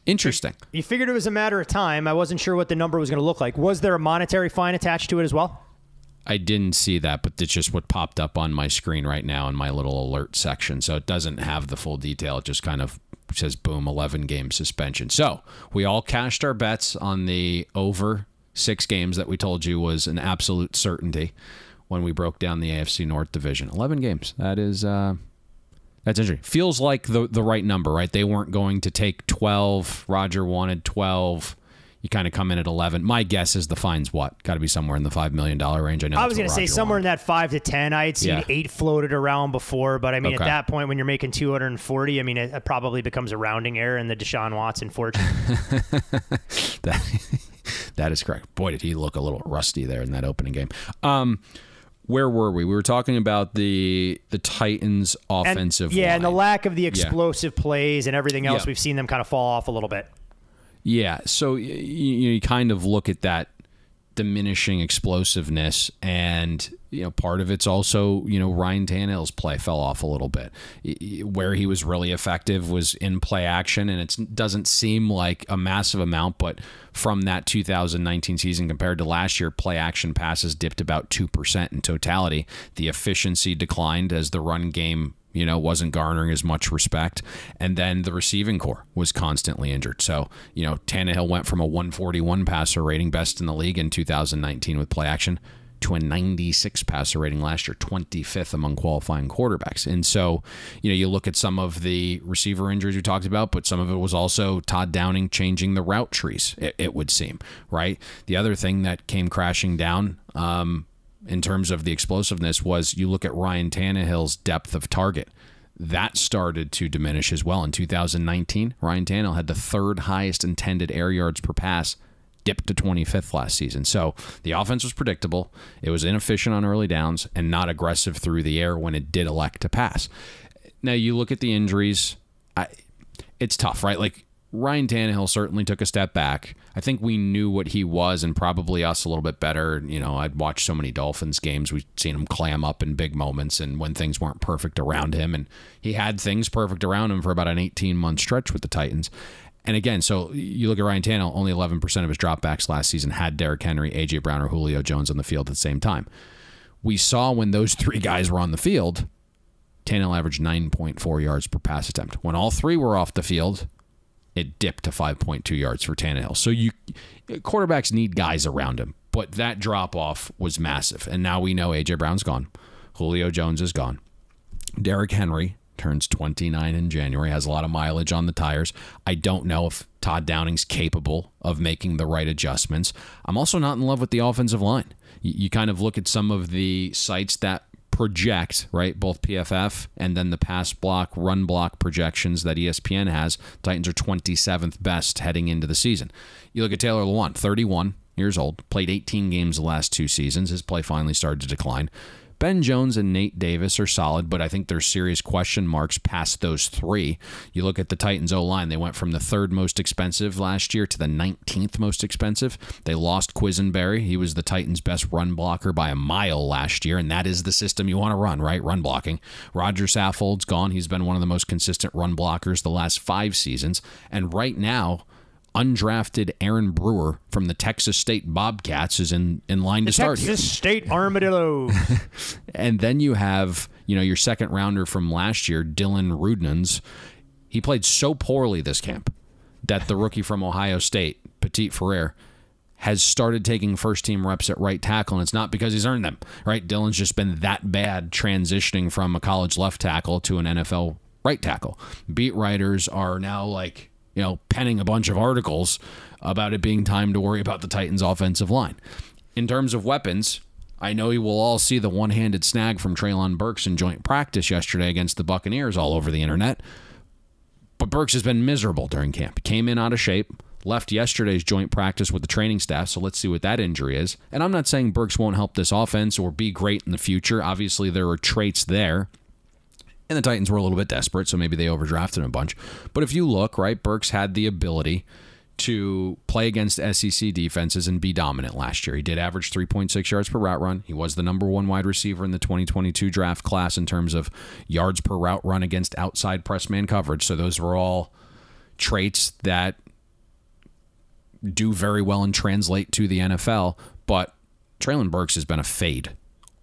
Interesting. You figured it was a matter of time. I wasn't sure what the number was going to look like. Was there a monetary fine attached to it as well? I didn't see that, but it's just what popped up on my screen right now in my little alert section. So it doesn't have the full detail. It just kind of says, boom, 11-game suspension. So we all cashed our bets on the over 6 games that we told you was an absolute certainty when we broke down the AFC North division. 11 games. That's interesting. Feels like the right number, right? They weren't going to take 12. Roger wanted 12. You kind of come in at 11. My guess is the fine's what? Got to be somewhere in the $5 million range. I was going to say somewhere in that 5 to 10. I had seen 8 floated around before, but I mean, at that point, when you're making 240, I mean, it probably becomes a rounding error in the Deshaun Watson fortune. That is correct. Boy, did he look a little rusty there in that opening game. Where were we? We were talking about the Titans' offensive line. And the lack of the explosive plays and everything else. We've seen them kind of fall off a little bit. Yeah, so you kind of look at that diminishing explosiveness, and part of it's also Ryan Tannehill's play fell off a little bit. Where he was really effective was in play action, and it doesn't seem like a massive amount, but from that 2019 season compared to last year, play action passes dipped about 2% in totality. The efficiency declined as the run game wasn't garnering as much respect. And then the receiving core was constantly injured. So, Tannehill went from a 141 passer rating, best in the league in 2019 with play action, to a 96 passer rating last year, 25th among qualifying quarterbacks. And so, you look at some of the receiver injuries we talked about, but some of it was also Todd Downing changing the route trees, it would seem, right? The other thing that came crashing down, in terms of the explosiveness, was you look at Ryan Tannehill's depth of target. that started to diminish as well. In 2019, Ryan Tannehill had the third highest intended air yards per pass, dipped to 25th last season. So the offense was predictable. It was inefficient on early downs and not aggressive through the air when it did elect to pass. Now you look at the injuries. It's tough, right? Like Ryan Tannehill certainly took a step back. I think we knew what he was, and probably us a little bit better. You know, I'd watched so many Dolphins games. We've seen him clam up in big moments and when things weren't perfect around him. And he had things perfect around him for about an 18-month stretch with the Titans. And again, so you look at Ryan Tannehill, only 11% of his dropbacks last season had Derrick Henry, A.J. Brown, or Julio Jones on the field at the same time. We saw when those three guys were on the field, Tannehill averaged 9.4 yards per pass attempt. When all three were off the field, it dipped to 5.2 yards for Tannehill. So quarterbacks need guys around him, but that drop-off was massive. And now we know A.J. Brown's gone. Julio Jones is gone. Derrick Henry turns 29 in January, has a lot of mileage on the tires. I don't know if Todd Downing's capable of making the right adjustments. I'm also not in love with the offensive line. You kind of look at some of the sites that project, right, both PFF and then the pass block, run block projections that ESPN has. Titans are 27th best heading into the season. You look at Taylor Lewan, 31 years old, played 18 games the last 2 seasons. His play finally started to decline. Ben Jones and Nate Davis are solid, but I think there's serious question marks past those 3. You look at the Titans O-line, they went from the 3rd most expensive last year to the 19th most expensive. They lost Quisenberry. He was the Titans' best run blocker by a mile last year, and that is the system you want to run, right? Run blocking. Roger Saffold's gone. He's been one of the most consistent run blockers the last 5 seasons, and right now, undrafted Aaron Brewer from the Texas State Bobcats is in line to start here. Texas State Armadillo. And then you have, your second rounder from last year, Dylan Rudnans. He played so poorly this camp that the rookie from Ohio State, Petit Ferrer, has started taking first-team reps at right tackle, and it's not because he's earned them, right? Dylan's just been that bad transitioning from a college left tackle to an NFL right tackle. Beat writers are now penning a bunch of articles about it being time to worry about the Titans' offensive line. In terms of weapons, I know you will all see the one-handed snag from Treylon Burks in joint practice yesterday against the Buccaneers all over the internet. But Burks has been miserable during camp. Came in out of shape, left yesterday's joint practice with the training staff, so let's see what that injury is. And I'm not saying Burks won't help this offense or be great in the future. Obviously, there are traits there. And the Titans were a little bit desperate, so maybe they overdrafted him a bunch. But if you look, right, Burks had the ability to play against SEC defenses and be dominant last year. He did average 3.6 yards per route run. He was the number 1 wide receiver in the 2022 draft class in terms of yards per route run against outside press man coverage. So those were all traits that do very well and translate to the NFL. But Treylon Burks has been a fade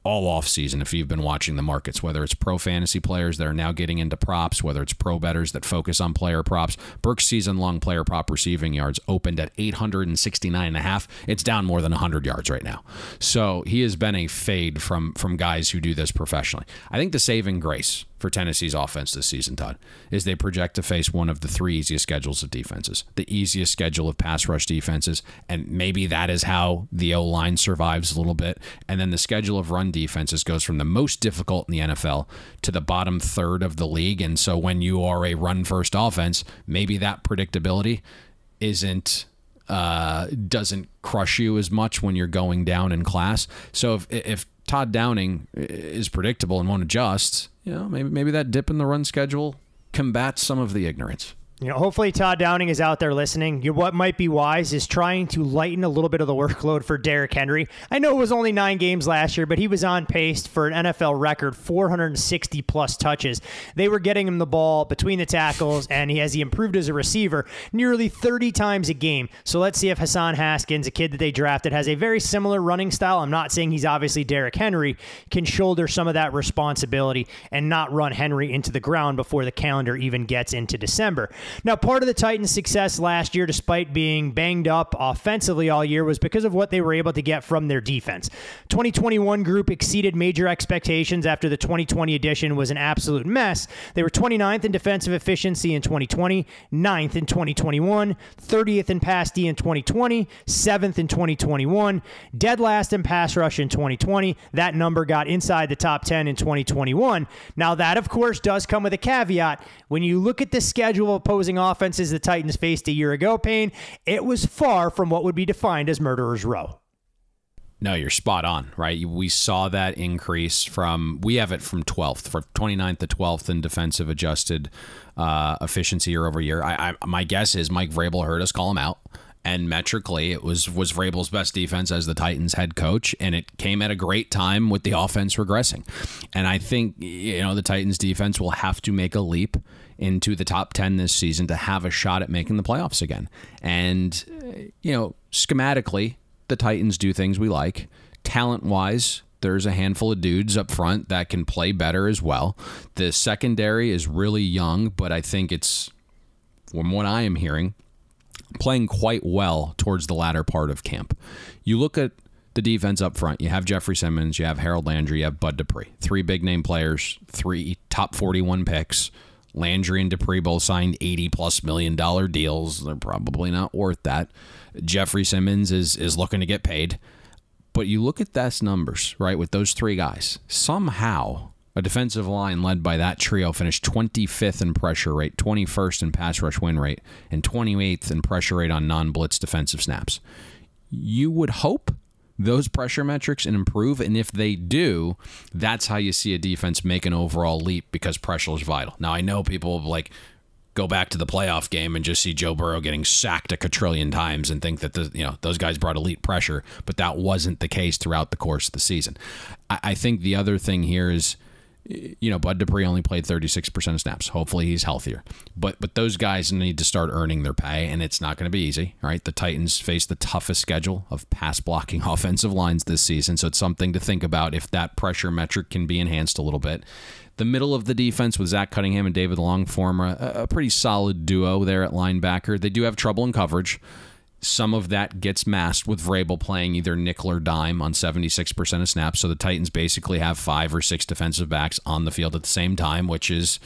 all offseason if you've been watching the markets, whether it's pro fantasy players that are now getting into props, whether it's pro bettors that focus on player props. Burks' season-long player prop receiving yards opened at 869.5. It's down more than 100 yards right now. So he has been a fade from guys who do this professionally. I think the saving grace for Tennessee's offense this season, Todd, is they project to face one of the 3 easiest schedules of defenses, the easiest schedule of pass rush defenses, and maybe that is how the O-line survives a little bit. And then the schedule of run defenses goes from the most difficult in the NFL to the bottom third of the league. And so when you are a run-first offense, maybe that predictability doesn't crush you as much when you're going down in class. So if Todd Downing is predictable and won't adjust, maybe that dip in the run schedule combats some of the ignorance. Hopefully Todd Downing is out there listening. What might be wise is trying to lighten a little bit of the workload for Derrick Henry. I know it was only 9 games last year, but he was on pace for an NFL record 460-plus touches. They were getting him the ball between the tackles, and he improved as a receiver nearly 30 times a game. So let's see if Hassan Haskins, a kid that they drafted, has a very similar running style. I'm not saying he's obviously Derrick Henry, can shoulder some of that responsibility and not run Henry into the ground before the calendar even gets into December. Now, part of the Titans' success last year, despite being banged up offensively all year, was because of what they were able to get from their defense. 2021 group exceeded major expectations after the 2020 edition was an absolute mess. They were 29th in defensive efficiency in 2020, 9th in 2021, 30th in pass D in 2020, 7th in 2021, dead last in pass rush in 2020. That number got inside the top 10 in 2021. Now, that, of course, does come with a caveat. When you look at the schedule of opposing offenses the Titans faced a year ago, Payne, it was far from what would be defined as murderer's row. No, you're spot on, right? We saw that increase we have it from 12th, from 29th to 12th in defensive adjusted efficiency year over year. My guess is Mike Vrabel heard us call him out. And metrically, it was Vrabel's best defense as the Titans head coach, and it came at a great time with the offense regressing. And I think, the Titans defense will have to make a leap into the top 10 this season to have a shot at making the playoffs again. And, schematically, the Titans do things we like. Talent-wise, there's a handful of dudes up front that can play better as well. The secondary is really young, but I think it's, from what I am hearing, playing quite well towards the latter part of camp. You look at the defense up front. You have Jeffrey Simmons, you have Harold Landry, you have Bud Dupree. 3 big-name players, 3 top 41 picks. Landry and Dupree both signed $80+ million deals. They're probably not worth that. Jeffrey Simmons is looking to get paid. But you look at those numbers, right, with those 3 guys. Somehow, a defensive line led by that trio finished 25th in pressure rate, 21st in pass rush win rate, and 28th in pressure rate on non-blitz defensive snaps. You would hope those pressure metrics improve, and if they do, that's how you see a defense make an overall leap because pressure is vital. Now, I know people go back to the playoff game and just see Joe Burrow getting sacked a quadrillion times and think that those guys brought elite pressure, but that wasn't the case throughout the course of the season. I think the other thing here is, Bud Dupree only played 36% of snaps. Hopefully he's healthier. But those guys need to start earning their pay, and it's not going to be easy, right? The Titans face the toughest schedule of pass-blocking offensive lines this season, so it's something to think about if that pressure metric can be enhanced a little bit. The middle of the defense with Zach Cunningham and David Long form a pretty solid duo there at linebacker. They do have trouble in coverage. Some of that gets masked with Vrabel playing either nickel or dime on 76% of snaps. So the Titans basically have 5 or 6 defensive backs on the field at the same time, which is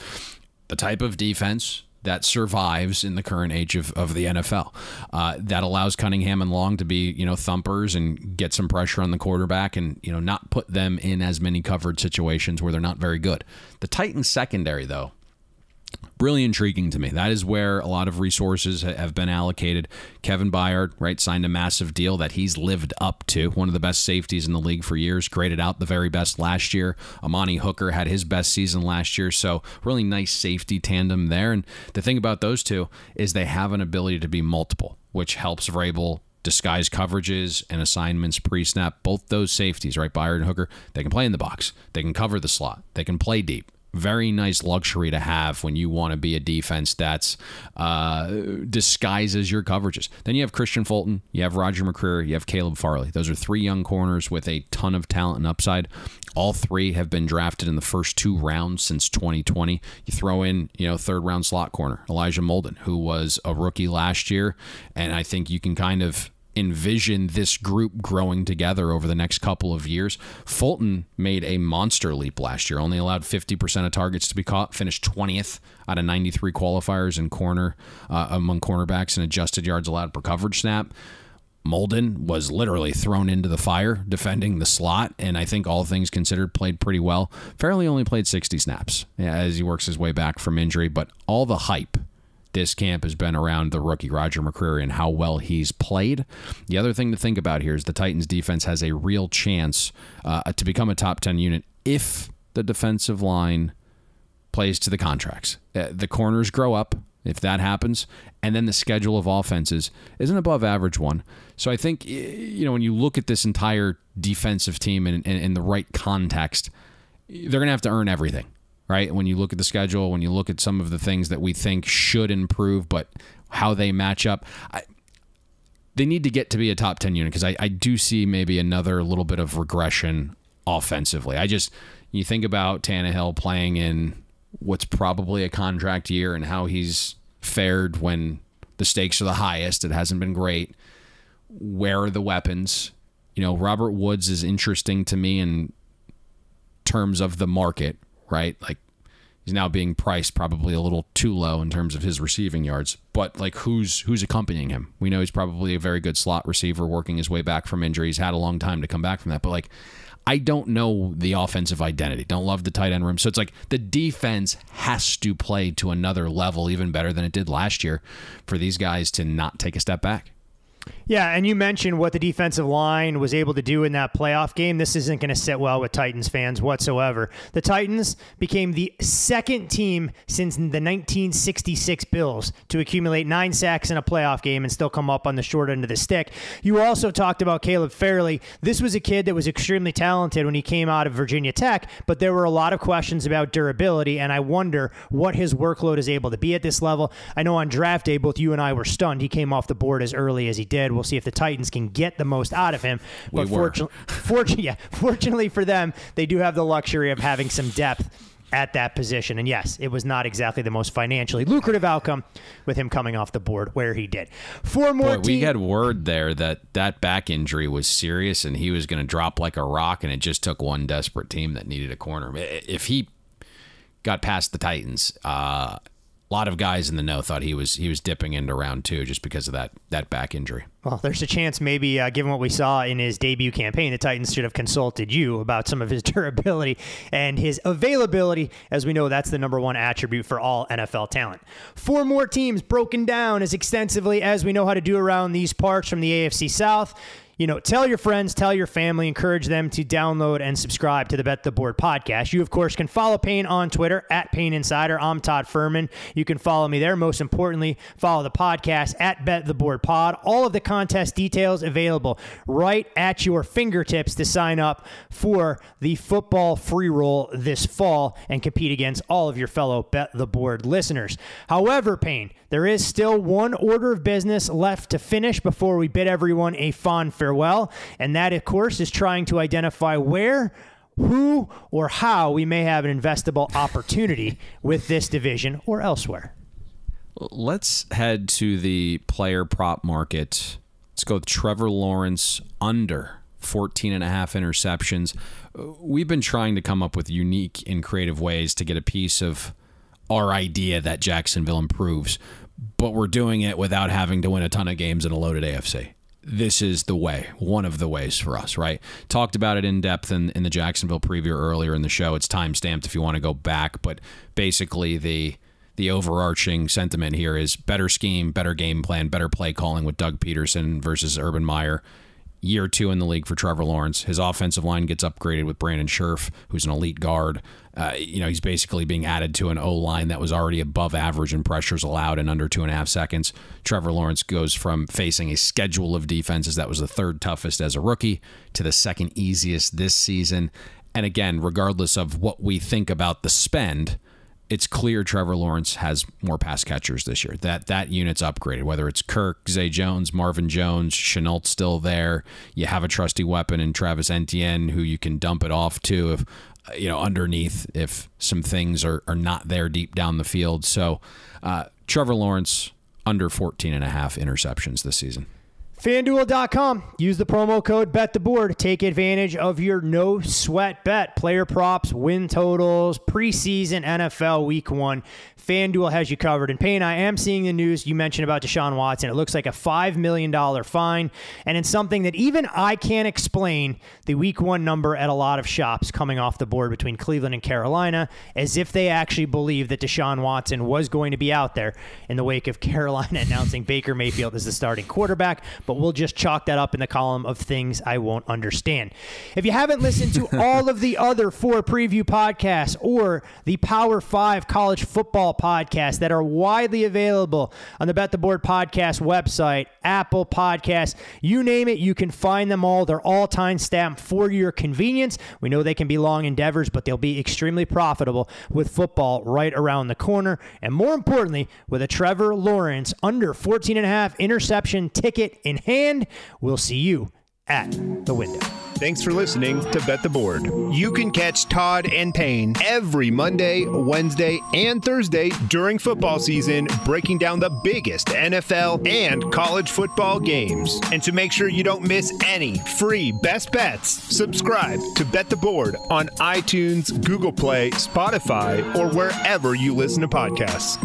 the type of defense that survives in the current age of the NFL. That allows Cunningham and Long to be, thumpers and get some pressure on the quarterback and, not put them in as many covered situations where they're not very good. The Titans secondary, though, really intriguing to me. That is where a lot of resources have been allocated. Kevin Byard, right, signed a massive deal that he's lived up to. One of the best safeties in the league for years. Graded out the very best last year. Amani Hooker had his best season last year. So really nice safety tandem there. And the thing about those two is they have an ability to be multiple, which helps Vrabel disguise coverages and assignments pre-snap. Both those safeties, right, Byard and Hooker, they can play in the box. They can cover the slot. They can play deep. Very nice luxury to have when you want to be a defense that's disguises your coverages. Then you have Christian Fulton, you have Roger McCreary, you have Caleb Farley. Those are 3 young corners with a ton of talent and upside. All 3 have been drafted in the first 2 rounds since 2020. You throw in, 3rd-round slot corner, Elijah Molden, who was a rookie last year, and I think you can kind of envision this group growing together over the next couple of years. Fulton made a monster leap last year, only allowed 50% of targets to be caught, finished 20th out of 93 qualifiers in among cornerbacks and adjusted yards allowed per coverage snap. Molden was literally thrown into the fire defending the slot, and I think all things considered played pretty well. Fairley only played 60 snaps as he works his way back from injury, but all the hype this camp has been around the rookie Roger McCreary and how well he's played. The other thing to think about here is the Titans defense has a real chance to become a top 10 unit if the defensive line plays to the contracts. The corners grow up if that happens, and then the schedule of offenses is an above average one. So I think, when you look at this entire defensive team in the right context, they're going to have to earn everything. Right? When you look at the schedule, when you look at some of the things that we think should improve, but how they match up, they need to get to be a top 10 unit because I do see maybe another little bit of regression offensively. You think about Tannehill playing in what's probably a contract year and how he's fared when the stakes are the highest. It hasn't been great. Where are the weapons? Robert Woods is interesting to me in terms of the market, right? Like, he's now being priced probably a little too low in terms of his receiving yards. But, like, who's accompanying him? We know he's probably a very good slot receiver working his way back from injury. He's had a long time to come back from that. But, like, I don't know the offensive identity. Don't love the tight end room. So it's like the defense has to play to another level, even better than it did last year, for these guys to not take a step back. Yeah, and you mentioned what the defensive line was able to do in that playoff game. This isn't going to sit well with Titans fans whatsoever. The Titans became the second team since the 1966 Bills to accumulate 9 sacks in a playoff game and still come up on the short end of the stick. You also talked about Caleb Farley. This was a kid that was extremely talented when he came out of Virginia Tech, but there were a lot of questions about durability, and I wonder what his workload is able to be at this level. I know on draft day, both you and I were stunned. He came off the board as early as he did. We'll see if the Titans can get the most out of him. But fortunately for them, they do have the luxury of having some depth at that position. And yes, it was not exactly the most financially lucrative outcome with him coming off the board where he did. We had word there that back injury was serious and he was going to drop like a rock, and it just took one desperate team that needed a corner. If he got past the Titans, a lot of guys in the know thought he was dipping into round 2 just because of that back injury. Well, there's a chance maybe, given what we saw in his debut campaign, the Titans should have consulted you about some of his durability and his availability. As we know, that's the number one attribute for all NFL talent. 4 more teams broken down as extensively as we know how to do around these parts from the AFC South. Tell your friends, tell your family, encourage them to download and subscribe to the Bet the Board podcast. You, of course, can follow Payne on Twitter at Payne Insider. I'm Todd Furman. You can follow me there. Most importantly, follow the podcast at Bet the Board Pod. All of the contest details available right at your fingertips to sign up for the football free roll this fall and compete against all of your fellow Bet the Board listeners. However, Payne, there is still one order of business left to finish before we bid everyone a fond farewell, and that, of course, is trying to identify where, who, or how we may have an investable opportunity with this division or elsewhere. Let's head to the player prop market. Let's go with Trevor Lawrence under 14.5 interceptions. We've been trying to come up with unique and creative ways to get a piece of our idea that Jacksonville improves, but we're doing it without having to win a ton of games in a loaded AFC. This is the way, one of the ways for us, right? Talked about it in depth in the Jacksonville preview earlier in the show. It's time-stamped if you want to go back, but basically the overarching sentiment here is better scheme, better game plan, better play calling with Doug Peterson versus Urban Meyer. Year 2 in the league for Trevor Lawrence. His offensive line gets upgraded with Brandon Scherf, who's an elite guard. He's basically being added to an O-line that was already above average in pressures allowed in under 2.5 seconds. Trevor Lawrence goes from facing a schedule of defenses that was the 3rd toughest as a rookie to the 2nd easiest this season. And again, regardless of what we think about the spend, it's clear Trevor Lawrence has more pass catchers this year. That unit's upgraded, whether it's Kirk, Zay Jones, Marvin Jones, Chenault's still there. You have a trusty weapon in Travis Etienne who you can dump it off to if underneath if some things are not there deep down the field. So Trevor Lawrence under 14.5 interceptions this season. FanDuel.com. Use the promo code BetTheBoard. Take advantage of your no-sweat bet. Player props, win totals, preseason NFL Week 1. FanDuel has you covered. And Payne, I am seeing the news you mentioned about Deshaun Watson. It looks like a $5 million fine. And it's something that even I can't explain, the Week 1 number at a lot of shops coming off the board between Cleveland and Carolina, as if they actually believe that Deshaun Watson was going to be out there in the wake of Carolina announcing Baker Mayfield as the starting quarterback. But we'll just chalk that up in the column of things I won't understand. If you haven't listened to all of the other 4 preview podcasts or the Power 5 college football podcasts that are widely available on the Bet the Board podcast website, Apple Podcasts, you name it, you can find them all. They're all time-stamped for your convenience. We know they can be long endeavors, but they'll be extremely profitable with football right around the corner. And more importantly, with a Trevor Lawrence under 14.5 interception ticket in hand, we'll see you at the window. Thanks for listening to Bet the Board. You can catch Todd and Payne every Monday, Wednesday, and Thursday during football season, breaking down the biggest NFL and college football games. And to make sure you don't miss any free best bets, subscribe to Bet the Board on iTunes, Google Play, Spotify, or wherever you listen to podcasts.